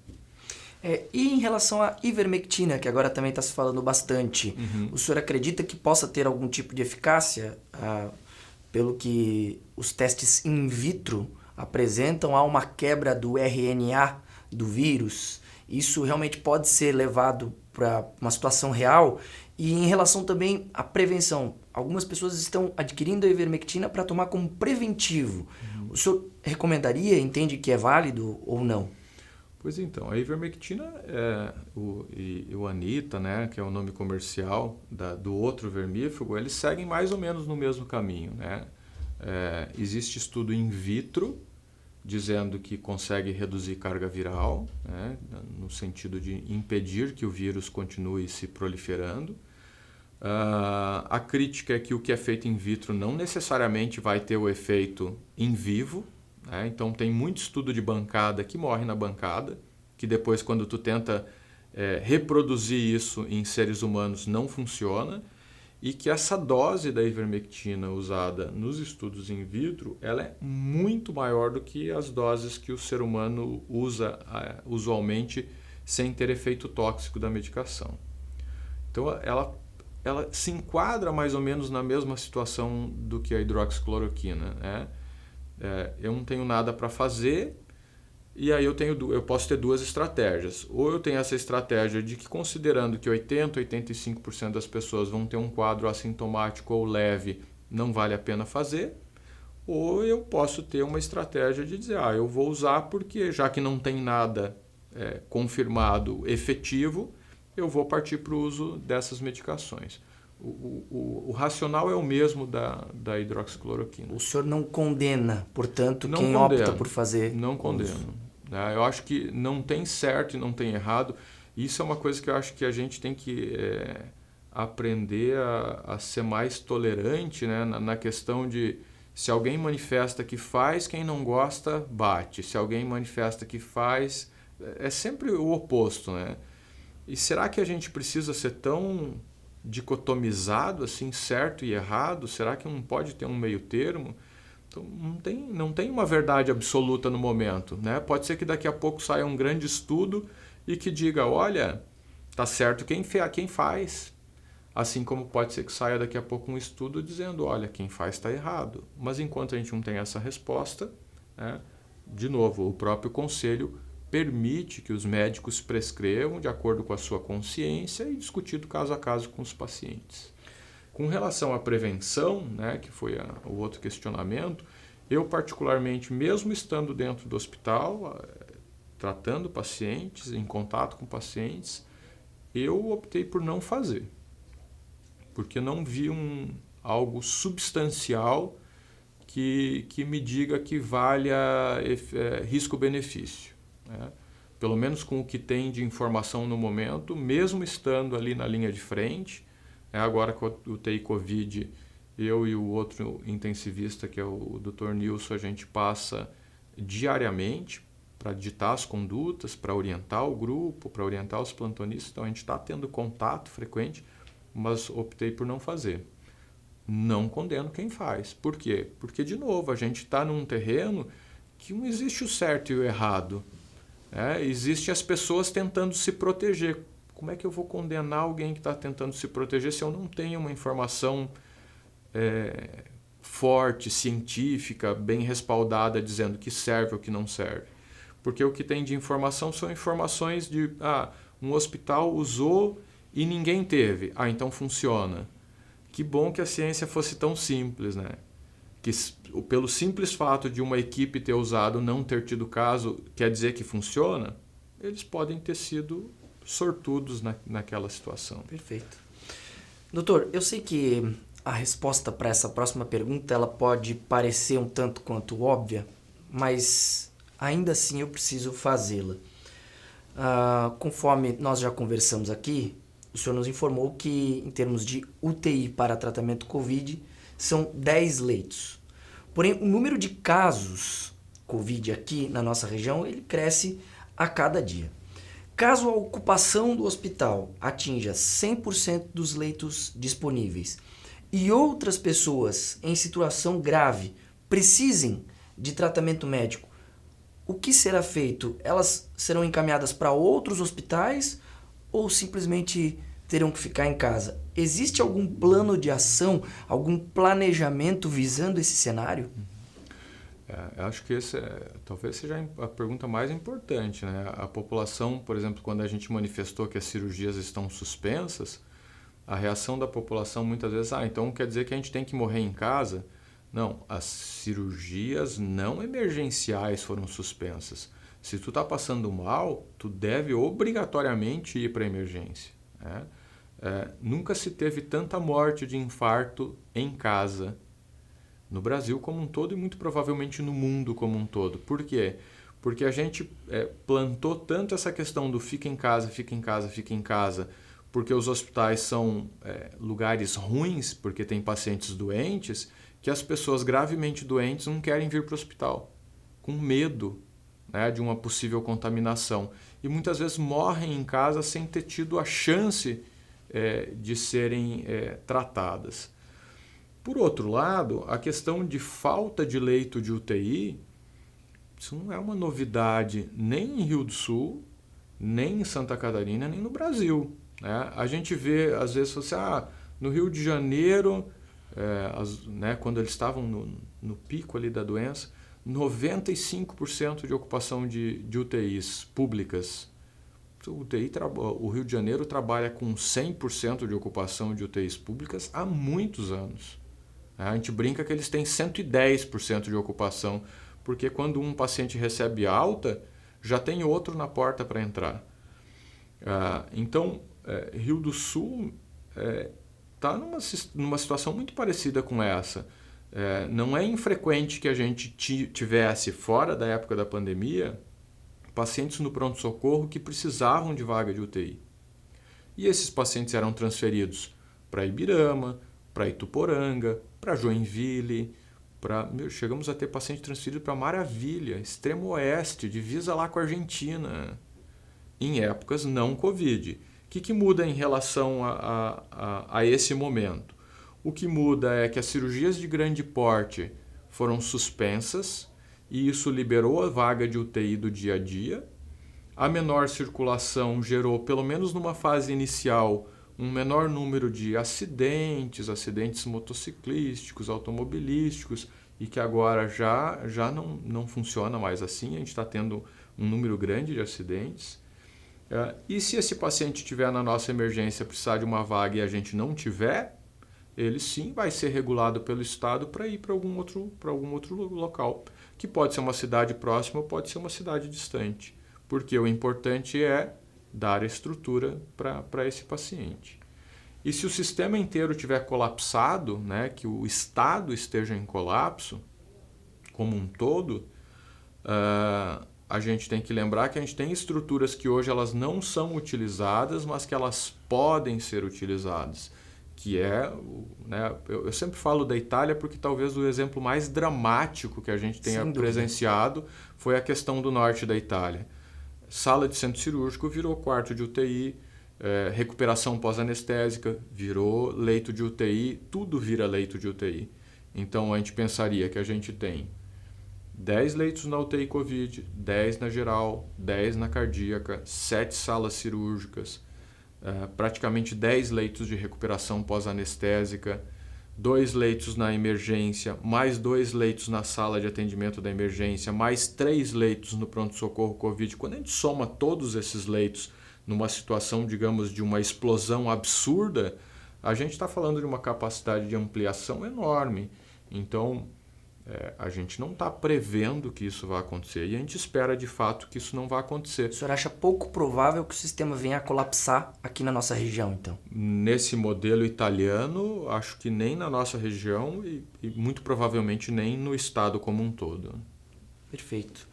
E em relação à ivermectina, que agora também está se falando bastante, o senhor acredita que possa ter algum tipo de eficácia? Pelo que os testes in vitro apresentam, há uma quebra do RNA do vírus. Isso realmente pode ser levado para uma situação real? E em relação também à prevenção, algumas pessoas estão adquirindo a ivermectina para tomar como preventivo. O senhor recomendaria, entende que é válido ou não? Pois então, a ivermectina o Anita, né, que é o nome comercial do outro vermífugo, eles seguem mais ou menos no mesmo caminho, né? Existe estudo in vitro dizendo que consegue reduzir carga viral, né, no sentido de impedir que o vírus continue se proliferando. A crítica é que o que é feito in vitro não necessariamente vai ter o efeito in vivo. Então tem muito estudo de bancada que morre na bancada, que depois quando tu tenta reproduzir isso em seres humanos não funciona, e que essa dose da ivermectina usada nos estudos in vitro, ela é muito maior do que as doses que o ser humano usa usualmente sem ter efeito tóxico da medicação. Então ela se enquadra mais ou menos na mesma situação do que a hidroxicloroquina, né? Eu não tenho nada para fazer, e aí eu posso ter duas estratégias. Ou eu tenho essa estratégia de que, considerando que 80%, 85% das pessoas vão ter um quadro assintomático ou leve, não vale a pena fazer. Ou eu posso ter uma estratégia de dizer, eu vou usar porque, já que não tem nada confirmado efetivo, eu vou partir para o uso dessas medicações. O racional é o mesmo da hidroxicloroquina. O senhor não condena, portanto, quem opta por fazer? Não condeno. Eu acho que não tem certo e não tem errado. Isso é uma coisa que eu acho que a gente tem que aprender a ser mais tolerante, né, na questão de se alguém manifesta que faz, quem não gosta bate. Se alguém manifesta que faz, é sempre o oposto, né? E será que a gente precisa ser tão dicotomizado, assim, certo e errado? Será que não pode ter um meio termo? Então, não tem uma verdade absoluta no momento, né? Pode ser que daqui a pouco saia um grande estudo e que diga, olha, tá certo quem faz. Assim como pode ser que saia daqui a pouco um estudo dizendo, olha, quem faz está errado. Mas enquanto a gente não tem essa resposta, né, de novo, o próprio conselho permite que os médicos prescrevam de acordo com a sua consciência e discutido caso a caso com os pacientes. Com relação à prevenção, né, que foi o outro questionamento, eu particularmente, mesmo estando dentro do hospital, tratando pacientes, em contato com pacientes, eu optei por não fazer, porque não vi algo substancial que me diga que valha risco-benefício. Pelo menos com o que tem de informação no momento, mesmo estando ali na linha de frente. Agora com o UTI Covid, eu e o outro intensivista, que é o Dr. Nilson, a gente passa diariamente para ditar as condutas, para orientar o grupo, para orientar os plantonistas. Então a gente está tendo contato frequente, mas optei por não fazer. Não condeno quem faz. Por quê? Porque, de novo, a gente está num terreno que não existe o certo e o errado. Existem as pessoas tentando se proteger. Como é que eu vou condenar alguém que está tentando se proteger se eu não tenho uma informação forte, científica, bem respaldada, dizendo que serve ou que não serve? Porque o que tem de informação são informações de Um hospital usou e ninguém teve. Ah, então funciona. Que bom que a ciência fosse tão simples, né? Que pelo simples fato de uma equipe ter usado, não ter tido caso, quer dizer que funciona? Eles podem ter sido sortudos naquela situação. Perfeito. Doutor, eu sei que a resposta para essa próxima pergunta ela pode parecer um tanto quanto óbvia, mas ainda assim eu preciso fazê-la. Conforme nós já conversamos aqui, o senhor nos informou que, em termos de UTI para tratamento COVID, são 10 leitos. Porém, o número de casos COVID aqui na nossa região, ele cresce a cada dia. Caso a ocupação do hospital atinja 100% dos leitos disponíveis e outras pessoas em situação grave precisem de tratamento médico, o que será feito? Elas serão encaminhadas para outros hospitais ou simplesmente terão que ficar em casa? Existe algum plano de ação, algum planejamento visando esse cenário? Eu acho que esse talvez seja a pergunta mais importante, né? A população, por exemplo, quando a gente manifestou que as cirurgias estão suspensas, a reação da população muitas vezes, então quer dizer que a gente tem que morrer em casa? Não, as cirurgias não emergenciais foram suspensas. Se tu está passando mal, tu deve obrigatoriamente ir para a emergência, né? Nunca se teve tanta morte de infarto em casa no Brasil como um todo e muito provavelmente no mundo como um todo. Por quê? Porque a gente plantou tanto essa questão do fica em casa, fica em casa, fica em casa, porque os hospitais são lugares ruins, porque tem pacientes doentes, que as pessoas gravemente doentes não querem vir para o hospital, com medo, né, de uma possível contaminação. E muitas vezes morrem em casa sem ter tido a chance de serem tratadas. Por outro lado, a questão de falta de leito de UTI, isso não é uma novidade nem em Rio do Sul, nem em Santa Catarina, nem no Brasil, né? A gente vê, às vezes, você, no Rio de Janeiro, né, quando eles estavam no pico ali da doença, 95% de ocupação de UTIs públicas. O Rio de Janeiro trabalha com 100% de ocupação de UTIs públicas há muitos anos. A gente brinca que eles têm 110% de ocupação, porque quando um paciente recebe alta, já tem outro na porta para entrar. Então, Rio do Sul está numa situação muito parecida com essa. Não é infrequente que a gente tivesse, fora da época da pandemia, pacientes no pronto-socorro que precisavam de vaga de UTI. E esses pacientes eram transferidos para Ibirama, para Ituporanga, para Joinville, chegamos a ter paciente transferido para Maravilha, extremo oeste, divisa lá com a Argentina, em épocas não Covid. O que muda em relação a esse momento? O que muda é que as cirurgias de grande porte foram suspensas e isso liberou a vaga de UTI do dia a dia. A menor circulação gerou, pelo menos numa fase inicial, um menor número de acidentes motociclísticos, automobilísticos, e que agora já não funciona mais assim, a gente está tendo um número grande de acidentes. E se esse paciente estiver na nossa emergência, precisar de uma vaga e a gente não tiver, ele sim vai ser regulado pelo Estado para ir para algum outro local, que pode ser uma cidade próxima ou pode ser uma cidade distante, porque o importante é dar a estrutura para esse paciente. E se o sistema inteiro estiver colapsado, né, que o Estado esteja em colapso, como um todo, a gente tem que lembrar que a gente tem estruturas que hoje elas não são utilizadas, mas que elas podem ser utilizadas. Que né, eu sempre falo da Itália porque talvez o exemplo mais dramático que a gente tenha presenciado foi a questão do norte da Itália. Sala de centro cirúrgico virou quarto de UTI, recuperação pós-anestésica virou leito de UTI, tudo vira leito de UTI. Então a gente pensaria que a gente tem 10 leitos na UTI Covid, 10 na geral, 10 na cardíaca, 7 salas cirúrgicas, praticamente 10 leitos de recuperação pós-anestésica, 2 leitos na emergência, mais 2 leitos na sala de atendimento da emergência, mais 3 leitos no pronto-socorro Covid. Quando a gente soma todos esses leitos numa situação, digamos, de uma explosão absurda, a gente está falando de uma capacidade de ampliação enorme. Então, a gente não está prevendo que isso vai acontecer e a gente espera de fato que isso não vai acontecer. O senhor acha pouco provável que o sistema venha a colapsar aqui na nossa região, então? Nesse modelo italiano, acho que nem na nossa região e muito provavelmente nem no estado como um todo. Perfeito.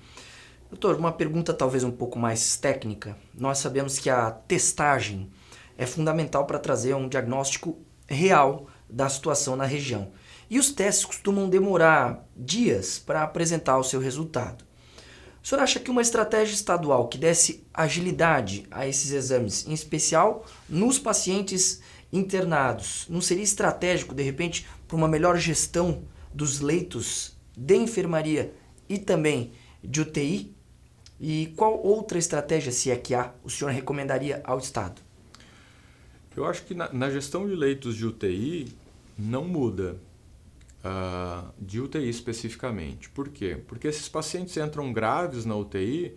Doutor, uma pergunta talvez um pouco mais técnica. Nós sabemos que a testagem é fundamental para trazer um diagnóstico real da situação na região. E os testes costumam demorar dias para apresentar o seu resultado. O senhor acha que uma estratégia estadual que desse agilidade a esses exames, em especial nos pacientes internados, não seria estratégico, de repente, para uma melhor gestão dos leitos de enfermaria e também de UTI? E qual outra estratégia, se é que há, o senhor recomendaria ao Estado? Eu acho que na gestão de leitos de UTI não muda. De UTI especificamente. Por quê? Porque esses pacientes entram graves na UTI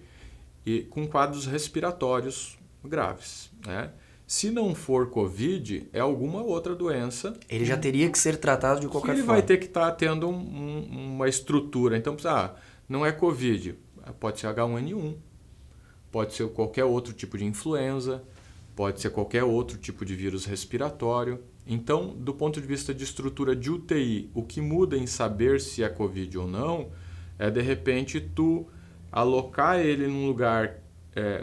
e com quadros respiratórios graves, né? Se não for Covid, é alguma outra doença. Ele já teria que ser tratado de qualquer ele forma. Vai ter que estar tendo uma estrutura. Então, não é Covid, pode ser H1N1, pode ser qualquer outro tipo de influenza, pode ser qualquer outro tipo de vírus respiratório. Então, do ponto de vista de estrutura de UTI, o que muda em saber se é Covid ou não é, de repente, tu alocar ele num lugar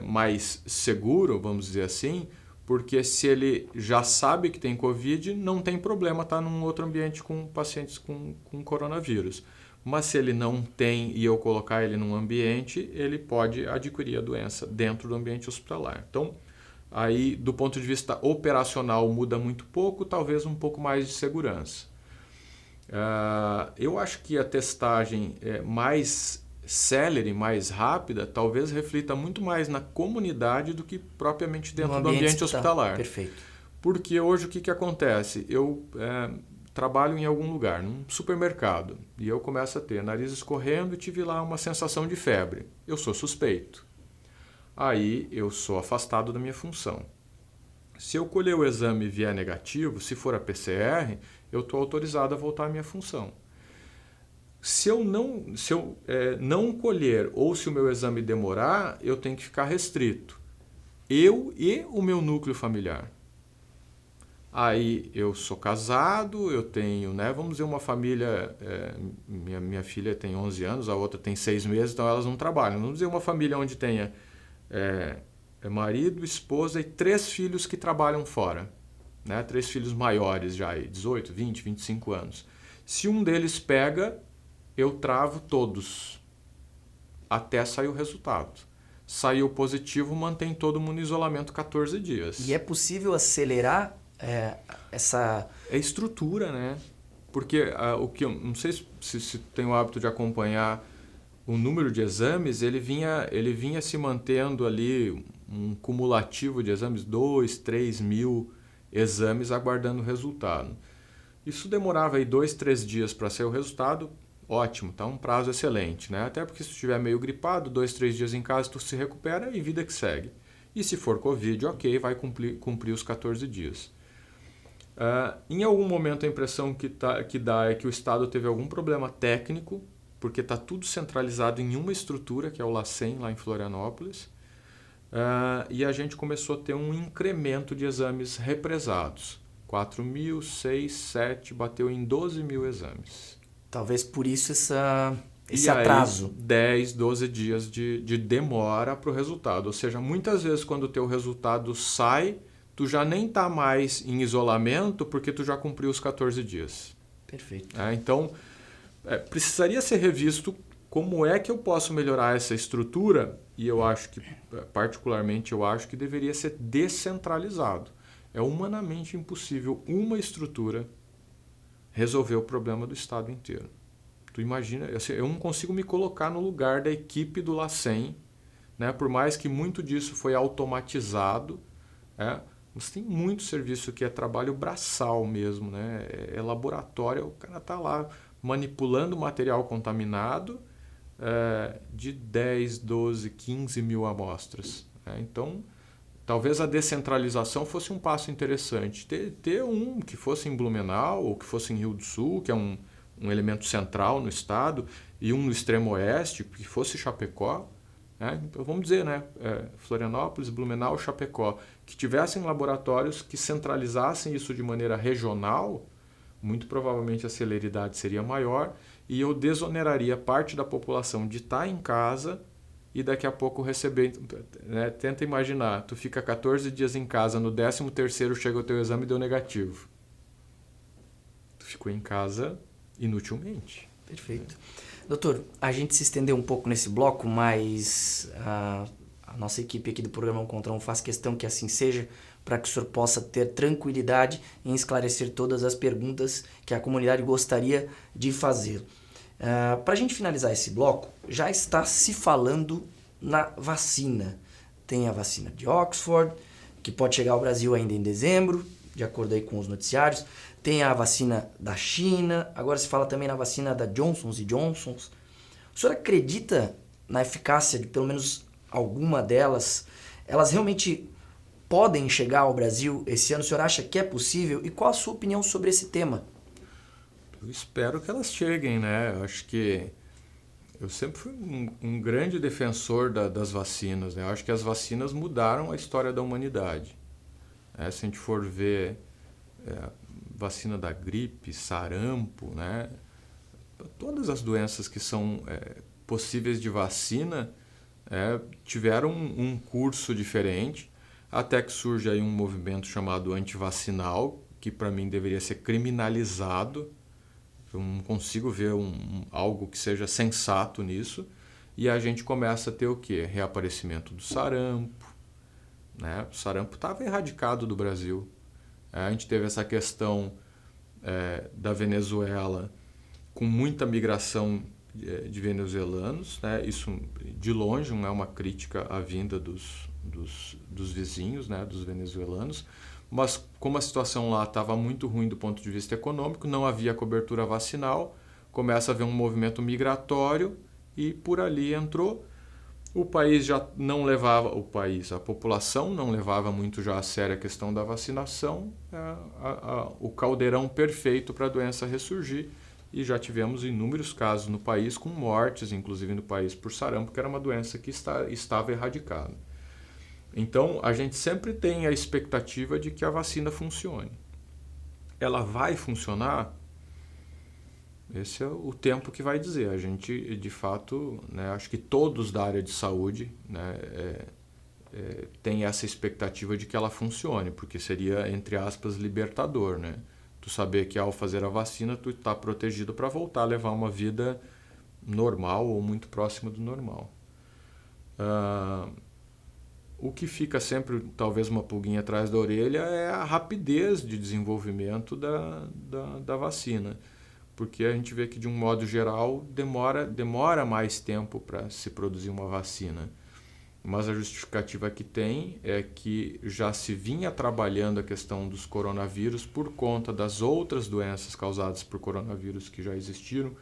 mais seguro, vamos dizer assim, porque se ele já sabe que tem Covid, não tem problema estar num outro ambiente com pacientes com coronavírus. Mas se ele não tem e eu colocar ele num ambiente, ele pode adquirir a doença dentro do ambiente hospitalar. Então, aí, do ponto de vista operacional, muda muito pouco, talvez um pouco mais de segurança. Eu acho que a testagem mais célere, mais rápida, talvez reflita muito mais na comunidade do que propriamente dentro do ambiente hospitalar. Perfeito. Porque hoje o que acontece? Eu trabalho em algum lugar, num supermercado, e eu começo a ter nariz escorrendo e tive lá uma sensação de febre. Eu sou suspeito. Aí eu sou afastado da minha função. Se eu colher o exame e vier negativo, se for a PCR, eu estou autorizado a voltar à minha função. Se eu não colher ou se o meu exame demorar, eu tenho que ficar restrito. Eu e o meu núcleo familiar. Aí eu sou casado, eu tenho, vamos dizer, uma família, minha filha tem 11 anos, a outra tem 6 meses, então elas não trabalham. Vamos dizer uma família onde tenha marido, esposa e 3 filhos que trabalham fora, 3 filhos maiores já, 18, 20, 25 anos. Se um deles pega, eu travo todos, até sair o resultado. Saiu positivo, mantém todo mundo em isolamento 14 dias. E é possível acelerar essa... É estrutura, né? Porque o que eu não sei se tem o hábito de acompanhar o número de exames, ele vinha se mantendo ali um cumulativo de exames, 2, 3 mil exames aguardando o resultado. Isso demorava aí 2, 3 dias para sair o resultado, ótimo, tá um prazo excelente, né? Até porque se tu estiver meio gripado, 2, 3 dias em casa, tu se recupera e vida que segue. E se for Covid, ok, vai cumprir os 14 dias. Em algum momento a impressão que dá é que o Estado teve algum problema técnico, porque está tudo centralizado em uma estrutura, que é o LACEN, lá em Florianópolis, e a gente começou a ter um incremento de exames represados. 4 mil, 6, 7, bateu em 12 mil exames. Talvez por isso esse atraso. Aí, 10, 12 dias de demora para o resultado. Ou seja, muitas vezes quando o teu resultado sai, tu já nem está mais em isolamento porque tu já cumpriu os 14 dias. Perfeito. Então, precisaria ser revisto como é que eu posso melhorar essa estrutura, e eu acho que, particularmente, eu acho que deveria ser descentralizado. É humanamente impossível uma estrutura resolver o problema do Estado inteiro. Tu imagina, eu não consigo me colocar no lugar da equipe do LACEN, por mais que muito disso foi automatizado, mas tem muito serviço que é trabalho braçal mesmo, é laboratório, o cara está lá manipulando material contaminado de 10, 12, 15 mil amostras. Então, talvez a descentralização fosse um passo interessante. Ter um que fosse em Blumenau ou que fosse em Rio do Sul, que é um elemento central no estado, e um no extremo oeste, que fosse Chapecó, né? Então, vamos dizer, né? Florianópolis, Blumenau, Chapecó, que tivessem laboratórios que centralizassem isso de maneira regional, muito provavelmente a celeridade seria maior e eu desoneraria parte da população de estar em casa e daqui a pouco receber, né? Tenta imaginar, tu fica 14 dias em casa, no 13º chega o teu exame e deu negativo. Tu ficou em casa inutilmente. Perfeito. Doutor, a gente se estendeu um pouco nesse bloco, mas a nossa equipe aqui do programa Contra Um faz questão que assim seja, para que o senhor possa ter tranquilidade em esclarecer todas as perguntas que a comunidade gostaria de fazer. Para a gente finalizar esse bloco, já está se falando na vacina. Tem a vacina de Oxford, que pode chegar ao Brasil ainda em dezembro, de acordo aí com os noticiários. Tem a vacina da China, agora se fala também na vacina da Johnson & Johnson. O senhor acredita na eficácia de pelo menos alguma delas? Elas realmente podem chegar ao Brasil esse ano? O senhor acha que é possível? E qual a sua opinião sobre esse tema? Eu espero que elas cheguem, né? Eu acho que eu sempre fui um grande defensor das vacinas, né? Eu acho que as vacinas mudaram a história da humanidade. Se a gente for ver vacina da gripe, sarampo, né? Todas as doenças que são possíveis de vacina tiveram um curso diferente, até que surge aí um movimento chamado antivacinal, que para mim deveria ser criminalizado. Eu não consigo ver algo que seja sensato nisso. E a gente começa a ter o quê? Reaparecimento do sarampo, né? O sarampo estava erradicado do Brasil. A gente teve essa questão da Venezuela com muita migração de venezuelanos, né? Isso de longe não é uma crítica à vinda dos vizinhos, né? Dos venezuelanos, mas como a situação lá estava muito ruim do ponto de vista econômico, não havia cobertura vacinal, começa a haver um movimento migratório e por ali entrou. O país já não levava, a população não levava muito já a sério a questão da vacinação, o caldeirão perfeito para a doença ressurgir, e já tivemos inúmeros casos no país com mortes, inclusive no país por sarampo, que era uma doença que estava erradicada. Então, a gente sempre tem a expectativa de que a vacina funcione. Ela vai funcionar? Esse é o tempo que vai dizer. A gente, de fato, né, acho que todos da área de saúde, né, tem essa expectativa de que ela funcione, porque seria, entre aspas, libertador, né? Tu saber que ao fazer a vacina, tu está protegido para voltar a levar uma vida normal ou muito próxima do normal. O que fica sempre, talvez, uma pulguinha atrás da orelha é a rapidez de desenvolvimento da vacina. Porque a gente vê que, de um modo geral, demora mais tempo para se produzir uma vacina. Mas a justificativa que tem é que já se vinha trabalhando a questão dos coronavírus por conta das outras doenças causadas por coronavírus que já existiram,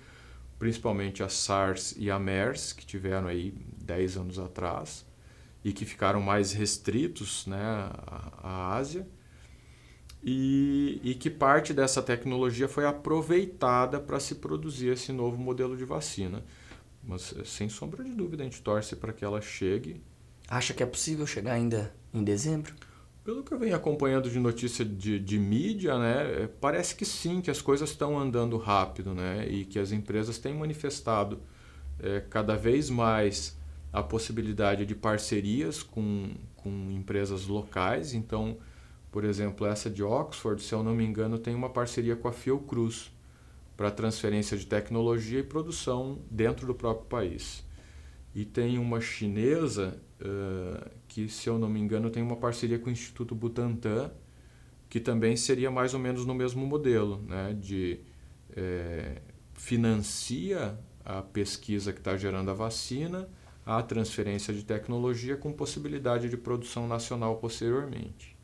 principalmente a SARS e a MERS, que tiveram aí 10 anos atrás, e que ficaram mais restritos, né, à Ásia. E que parte dessa tecnologia foi aproveitada para se produzir esse novo modelo de vacina. Mas, sem sombra de dúvida, a gente torce para que ela chegue. Acha que é possível chegar ainda em dezembro? Pelo que eu venho acompanhando de notícia de mídia, né, parece que sim, que as coisas estão andando rápido, né, e que as empresas têm manifestado cada vez mais a possibilidade de parcerias com empresas locais. Então, por exemplo, essa de Oxford, se eu não me engano, tem uma parceria com a Fiocruz para transferência de tecnologia e produção dentro do próprio país. E tem uma chinesa que, se eu não me engano, tem uma parceria com o Instituto Butantan, que também seria mais ou menos no mesmo modelo, né, de financia a pesquisa que está gerando a vacina, a transferência de tecnologia com possibilidade de produção nacional posteriormente.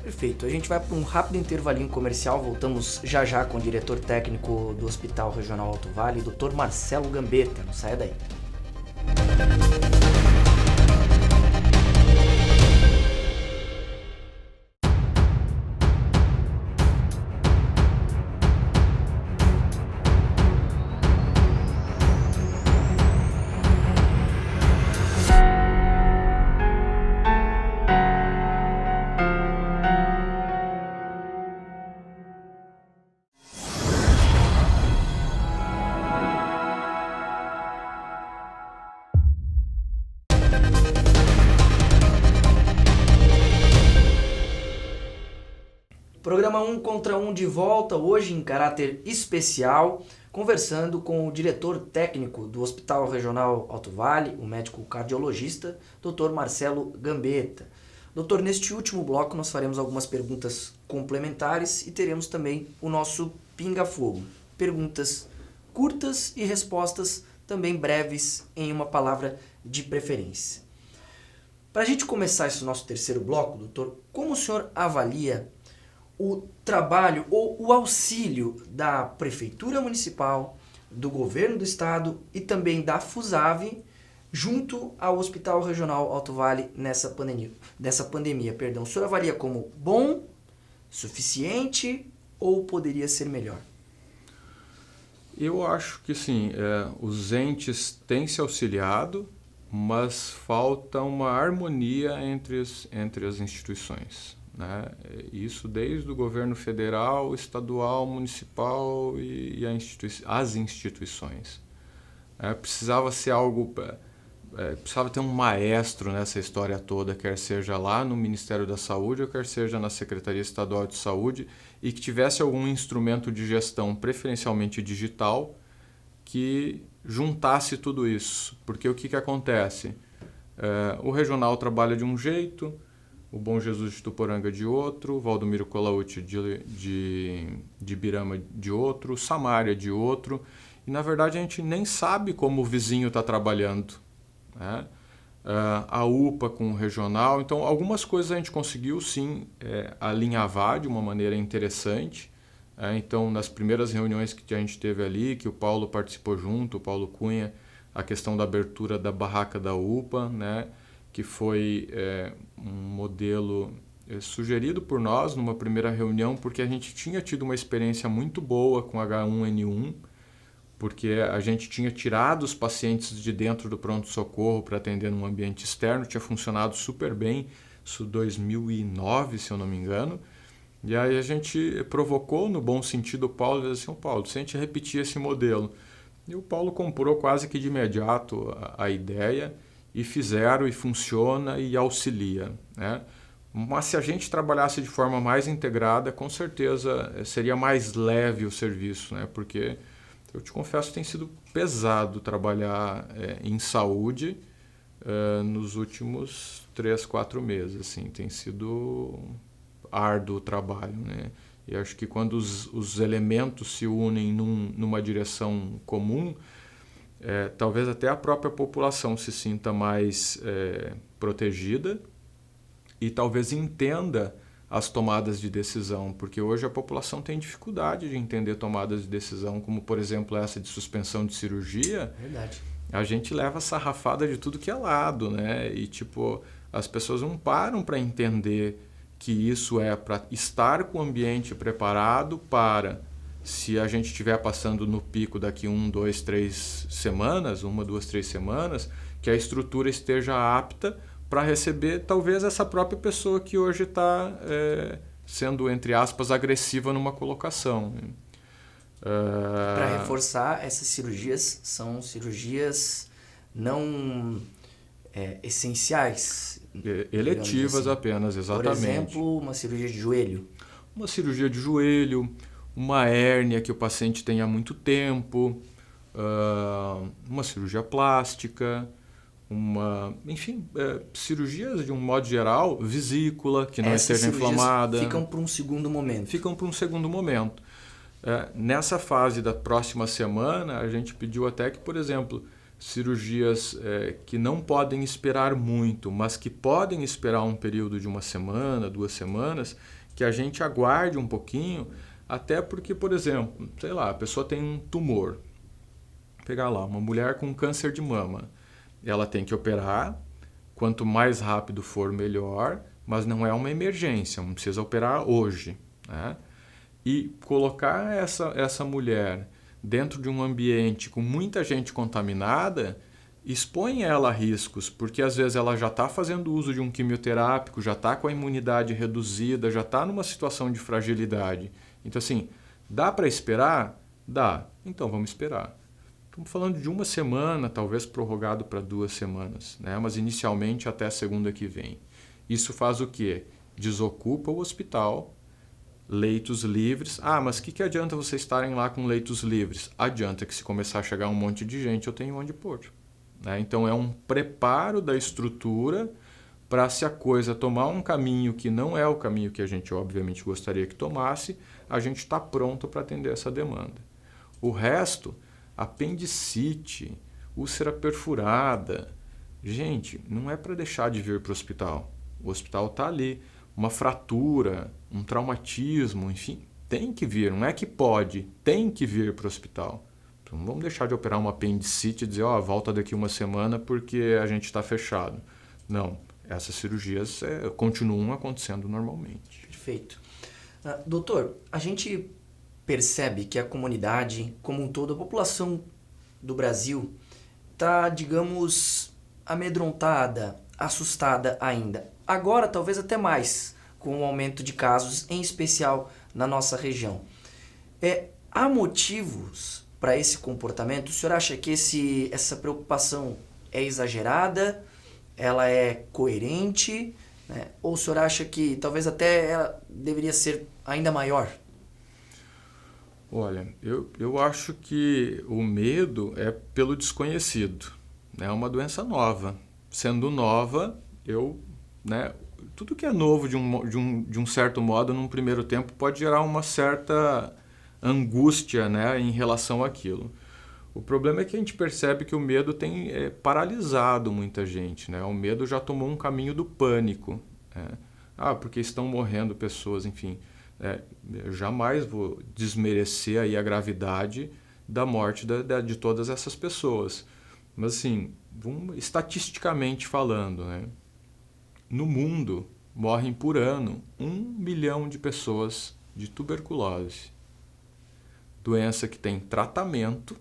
Perfeito. A gente vai para um rápido intervalinho comercial. Voltamos já já com o diretor técnico do Hospital Regional Alto Vale, Dr. Marcelo Gambetta. Não saia daí. Programa 1 contra 1 de volta, hoje em caráter especial, conversando com o diretor técnico do Hospital Regional Alto Vale, o médico cardiologista, Dr. Marcelo Gambetta. Doutor, neste último bloco nós faremos algumas perguntas complementares e teremos também o nosso pinga-fogo. Perguntas curtas e respostas também breves em uma palavra de preferência. Para a gente começar esse nosso terceiro bloco, doutor, como o senhor avalia o trabalho ou o auxílio da Prefeitura Municipal, do Governo do Estado e também da FUSAV junto ao Hospital Regional Alto Vale nessa pandemia? O senhor avalia como bom, suficiente ou poderia ser melhor? Eu acho que sim, os entes têm se auxiliado, mas falta uma harmonia entre as instituições, né? Isso desde o governo federal, estadual, municipal e as instituições. Precisava ser algo... precisava ter um maestro nessa história toda, quer seja lá no Ministério da Saúde ou quer seja na Secretaria Estadual de Saúde, e que tivesse algum instrumento de gestão, preferencialmente digital, que juntasse tudo isso. Porque o que acontece? O regional trabalha de um jeito, o Bom Jesus de Tuporanga de outro, o Valdomiro Colauti de Birama de outro, o Samária de outro, e na verdade a gente nem sabe como o vizinho está trabalhando, né? A UPA com o regional. Então, algumas coisas a gente conseguiu, sim, alinhavar de uma maneira interessante. Então, nas primeiras reuniões que a gente teve ali, que o Paulo participou junto, o Paulo Cunha, a questão da abertura da barraca da UPA, né, que foi um modelo sugerido por nós numa primeira reunião, porque a gente tinha tido uma experiência muito boa com H1N1, porque a gente tinha tirado os pacientes de dentro do pronto-socorro para atender num ambiente externo, tinha funcionado super bem, isso 2009, se eu não me engano. E aí a gente provocou, no bom sentido, o Paulo, e disse assim: Paulo, se a gente repetir esse modelo. E o Paulo comprou quase que de imediato a ideia, e fizeram, e funciona, e auxilia, né? Mas se a gente trabalhasse de forma mais integrada, com certeza seria mais leve o serviço, né? Porque eu te confesso que tem sido pesado trabalhar em saúde nos últimos 3, 4 meses. Assim, tem sido árduo o trabalho, né? E acho que quando os elementos se unem numa direção comum, talvez até a própria população se sinta mais protegida e talvez entenda as tomadas de decisão, porque hoje a população tem dificuldade de entender tomadas de decisão, como por exemplo essa de suspensão de cirurgia. Verdade. A gente leva sarrafada de tudo que é lado, né? E tipo, as pessoas não param para entender que isso é para estar com o ambiente preparado para, se a gente estiver passando no pico daqui 1, 2, 3 semanas, 1, 2, 3 semanas, que a estrutura esteja apta para receber talvez essa própria pessoa que hoje está sendo, entre aspas, agressiva numa colocação. Para reforçar, essas cirurgias são cirurgias não essenciais. Eletivas assim. Apenas, exatamente. Por exemplo, uma cirurgia de joelho. Uma cirurgia de joelho, uma hérnia que o paciente tem há muito tempo, uma cirurgia plástica, enfim, cirurgias de um modo geral, vesícula, que não esteja inflamada. Ficam para um segundo momento. Ficam para um segundo momento. Nessa fase da próxima semana, a gente pediu até que, por exemplo, cirurgias que não podem esperar muito, mas que podem esperar um período de 1 semana, 2 semanas, que a gente aguarde um pouquinho, até porque, por exemplo, sei lá, a pessoa tem um tumor. Vou pegar lá, uma mulher com câncer de mama. Ela tem que operar, quanto mais rápido for, melhor, mas não é uma emergência, não precisa operar hoje, né? E colocar essa mulher dentro de um ambiente com muita gente contaminada expõe ela a riscos, porque às vezes ela já está fazendo uso de um quimioterápico, já está com a imunidade reduzida, já está numa situação de fragilidade. Então, assim, dá para esperar? Dá. Então, vamos esperar. Estamos falando de 1 semana, talvez prorrogado para 2 semanas, né? Mas inicialmente até a segunda que vem. Isso faz o quê? Desocupa o hospital, leitos livres. Ah, mas o que adianta vocês estarem lá com leitos livres? Adianta que se começar a chegar um monte de gente, eu tenho onde pôr. Né? Então é um preparo da estrutura para, se a coisa tomar um caminho que não é o caminho que a gente obviamente gostaria que tomasse, a gente está pronto para atender essa demanda. O resto, apendicite, úlcera perfurada, gente, não é para deixar de vir para o hospital. O hospital está ali. Uma fratura, um traumatismo, enfim, tem que vir. Não é que pode, tem que vir para o hospital. Então, não vamos deixar de operar uma apendicite e dizer, volta daqui uma semana porque a gente está fechado. Não, essas cirurgias continuam acontecendo normalmente. Perfeito. Doutor, a gente percebe que a comunidade, como um todo, a população do Brasil, está, digamos, amedrontada, assustada ainda. Agora, talvez até mais, com o aumento de casos, em especial na nossa região. Há motivos para esse comportamento? O senhor acha que essa preocupação é exagerada? Ela é coerente? Né? Ou o senhor acha que talvez até ela deveria ser ainda maior? Olha, eu acho que o medo é pelo desconhecido. É uma doença nova. Sendo nova, tudo que é novo de um certo modo, num primeiro tempo, pode gerar uma certa angústia, né, em relação àquilo. O problema é que a gente percebe que o medo tem paralisado muita gente. Né? O medo já tomou um caminho do pânico. Porque estão morrendo pessoas, enfim. Eu jamais vou desmerecer aí a gravidade da morte de todas essas pessoas. Mas, assim, estatisticamente falando, né? No mundo morrem por ano 1 milhão de pessoas de tuberculose. Doença que tem tratamento,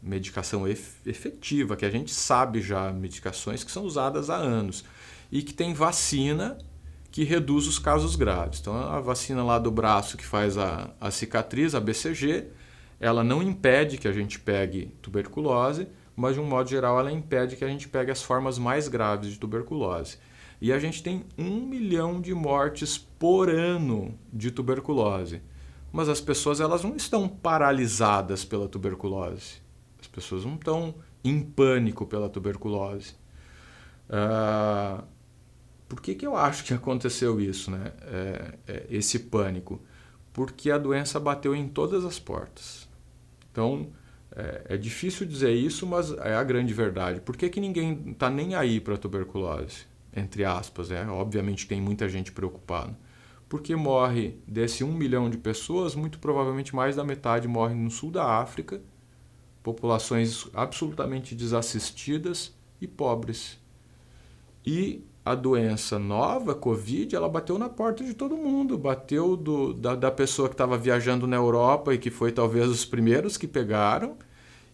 medicação efetiva, que a gente sabe já, medicações que são usadas há anos, e que tem vacina que reduz os casos graves. Então, a vacina lá do braço que faz a cicatriz, a BCG, ela não impede que a gente pegue tuberculose, mas de um modo geral ela impede que a gente pegue as formas mais graves de tuberculose. E a gente tem 1 milhão de mortes por ano de tuberculose. Mas as pessoas elas não estão paralisadas pela tuberculose. As pessoas não estão em pânico pela tuberculose. Por que eu acho que aconteceu isso, né? Esse pânico? Porque a doença bateu em todas as portas. Então, é difícil dizer isso, mas é a grande verdade. Por que ninguém está nem aí para a tuberculose? Entre aspas, obviamente tem muita gente preocupada. Porque morre desse 1 milhão de pessoas, muito provavelmente mais da metade morre no sul da África, populações absolutamente desassistidas e pobres. E a doença nova, Covid, ela bateu na porta de todo mundo. Bateu da pessoa que estava viajando na Europa e que foi talvez os primeiros que pegaram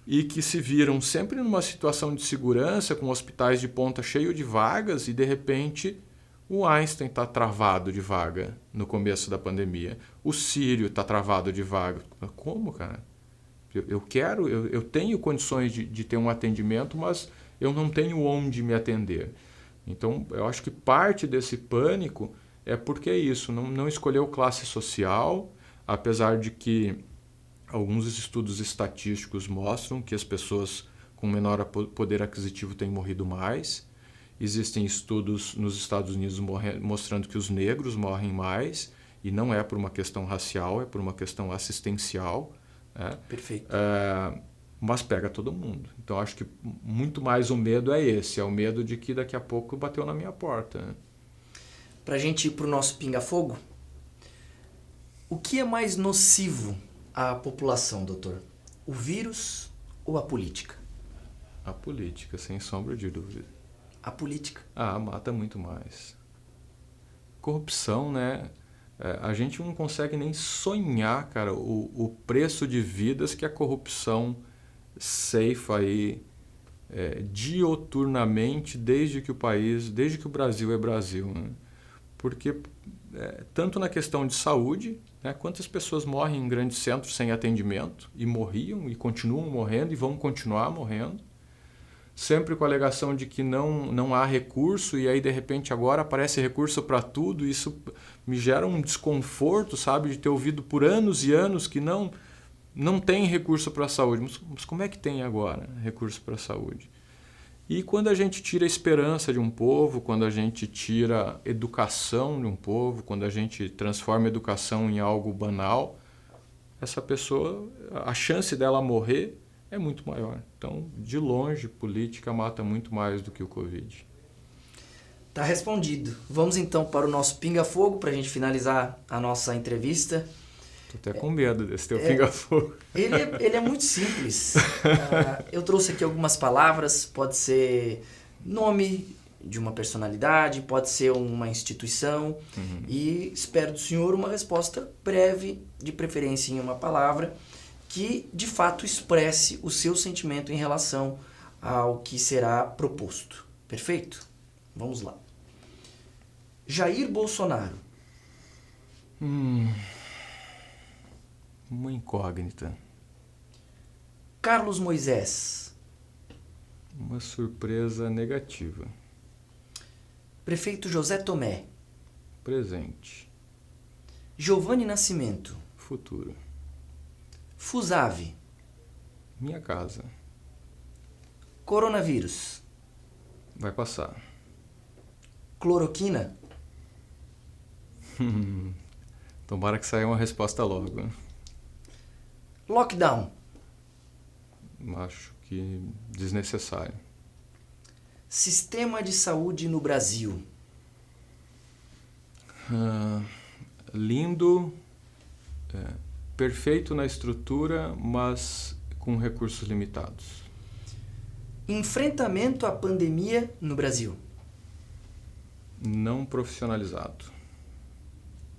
e que se viram sempre numa situação de segurança, com hospitais de ponta cheio de vagas, e de repente o Einstein está travado de vaga no começo da pandemia. O Sírio está travado de vaga. Como, cara? Eu tenho condições de ter um atendimento, mas eu não tenho onde me atender. Então, eu acho que parte desse pânico é porque é isso, não escolheu classe social, apesar de que alguns estudos estatísticos mostram que as pessoas com menor poder aquisitivo têm morrido mais. Existem estudos nos Estados Unidos mostrando que os negros morrem mais, e não é por uma questão racial, é por uma questão assistencial. Perfeito. Mas pega todo mundo. Então, acho que muito mais o medo é esse, é o medo de que daqui a pouco bateu na minha porta. Né? Para a gente ir para o nosso pinga-fogo, o que é mais nocivo à população, doutor? O vírus ou a política? A política, sem sombra de dúvida. A política? Mata muito mais. Corrupção, né? A gente não consegue nem sonhar, cara, o preço de vidas que a corrupção ceifa aí dioturnamente desde que o Brasil é Brasil. Né? Porque tanto na questão de saúde, né, quantas pessoas morrem em grandes centros sem atendimento, e morriam, e continuam morrendo, e vão continuar morrendo. sempre com a alegação de que não há recurso, e aí de repente agora aparece recurso para tudo. Isso me gera um desconforto, sabe, de ter ouvido por anos e anos que não tem recurso para a saúde. Mas como é que tem agora recurso para a saúde? E quando a gente tira a esperança de um povo, quando a gente tira a educação de um povo, quando a gente transforma a educação em algo banal, essa pessoa, a chance dela morrer é muito maior. Então, de longe, política mata muito mais do que o Covid. Tá respondido. Vamos então para o nosso pinga-fogo, para a gente finalizar a nossa entrevista. Tô até com medo desse teu pinga-fogo. Ele é muito simples. Eu trouxe aqui algumas palavras, pode ser nome de uma personalidade, pode ser uma instituição, e espero do senhor uma resposta breve, de preferência em uma palavra, que de fato expresse o seu sentimento em relação ao que será proposto. Perfeito? Vamos lá. Jair Bolsonaro. Uma incógnita. Carlos Moisés. Uma surpresa negativa. Prefeito José Tomé. Presente. Giovanni Nascimento. Futuro. Fusave. Minha casa. Coronavírus. Vai passar. Cloroquina. Tomara que saia uma resposta logo. Lockdown. Acho que desnecessário. Sistema de saúde no Brasil. Lindo, perfeito na estrutura, mas com recursos limitados. Enfrentamento à pandemia no Brasil. Não profissionalizado.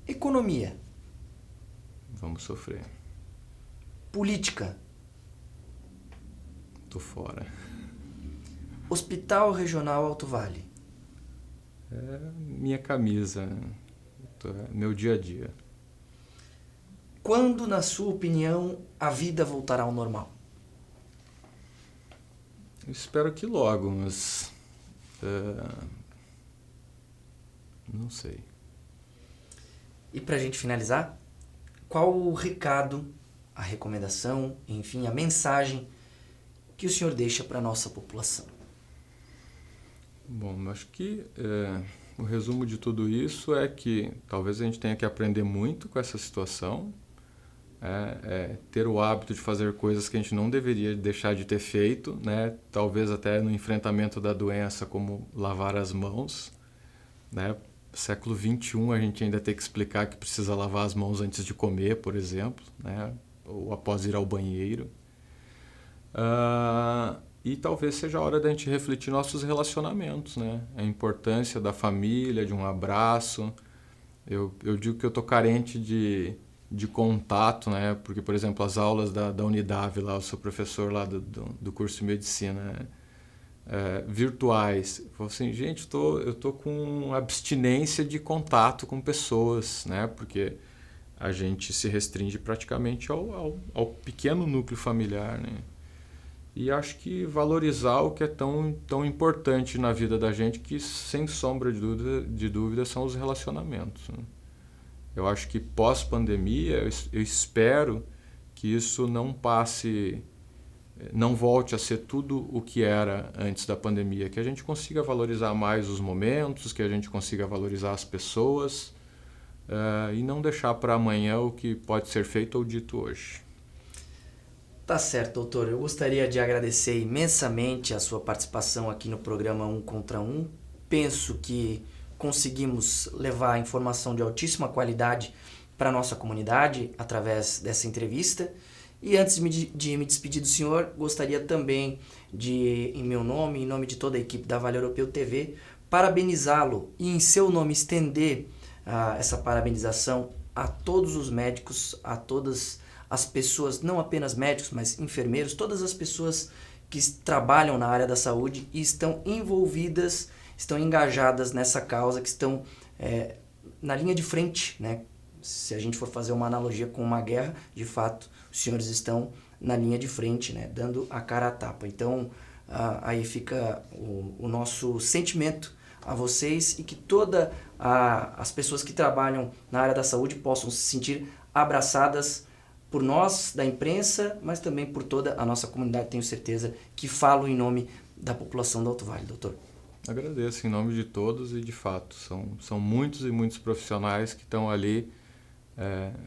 Economia. Vamos sofrer. Política. Tô fora. Hospital Regional Alto Vale. É minha camisa, meu dia a dia. Quando, na sua opinião, a vida voltará ao normal? Eu espero que logo, mas não sei. E para a gente finalizar, qual o recado, a recomendação, enfim, a mensagem que o senhor deixa para a nossa população? Bom, acho que o resumo de tudo isso é que talvez a gente tenha que aprender muito com essa situação, ter o hábito de fazer coisas que a gente não deveria deixar de ter feito, né? Talvez até no enfrentamento da doença, como lavar as mãos, né? Século XXI a gente ainda tem que explicar que precisa lavar as mãos antes de comer, por exemplo, né? Ou após ir ao banheiro. E talvez seja a hora da gente refletir nossos relacionamentos, né? A importância da família, de um abraço. Eu digo que eu estou carente de contato, né? Porque, por exemplo, as aulas da Unidade, lá, eu sou professor lá do curso de medicina, né? Virtuais. Eu falo assim, gente, eu tô com abstinência de contato com pessoas, né? Porque a gente se restringe praticamente ao pequeno núcleo familiar, né? E acho que valorizar o que é tão importante na vida da gente, que sem sombra de dúvida são os relacionamentos, né? Eu acho que pós-pandemia, eu espero que isso não volte a ser tudo o que era antes da pandemia, que a gente consiga valorizar mais os momentos, que a gente consiga valorizar as pessoas, e não deixar para amanhã o que pode ser feito ou dito hoje. Tá certo, doutor. Eu gostaria de agradecer imensamente a sua participação aqui no programa 1 contra 1. Penso que conseguimos levar informação de altíssima qualidade para a nossa comunidade através dessa entrevista. E antes de me despedir do senhor, gostaria também de, em meu nome, em nome de toda a equipe da Vale Europeu TV, parabenizá-lo e, em seu nome, estender essa parabenização a todos os médicos, a todas as pessoas, não apenas médicos, mas enfermeiros, todas as pessoas que trabalham na área da saúde e estão envolvidas, estão engajadas nessa causa, que estão na linha de frente, né? Se a gente for fazer uma analogia com uma guerra, de fato, os senhores estão na linha de frente, né? Dando a cara a tapa. Então, aí fica o nosso sentimento a vocês e que todas as pessoas que trabalham na área da saúde possam se sentir abraçadas por nós, da imprensa, mas também por toda a nossa comunidade, tenho certeza que falo em nome da população do Alto Vale, doutor. Agradeço em nome de todos e, de fato, são muitos e muitos profissionais que estão ali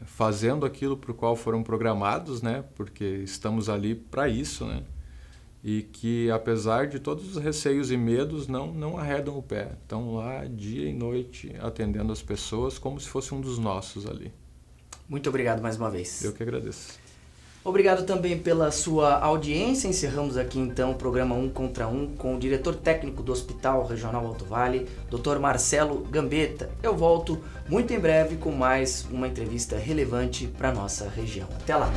fazendo aquilo para o qual foram programados, né? Porque estamos ali para isso, né? E que, apesar de todos os receios e medos, não arredam o pé. Estão lá dia e noite atendendo as pessoas como se fosse um dos nossos ali. Muito obrigado mais uma vez. Eu que agradeço. Obrigado também pela sua audiência. Encerramos aqui então o programa 1 contra 1 com o diretor técnico do Hospital Regional Alto Vale, Dr. Marcelo Gambetta. Eu volto muito em breve com mais uma entrevista relevante para nossa região. Até lá!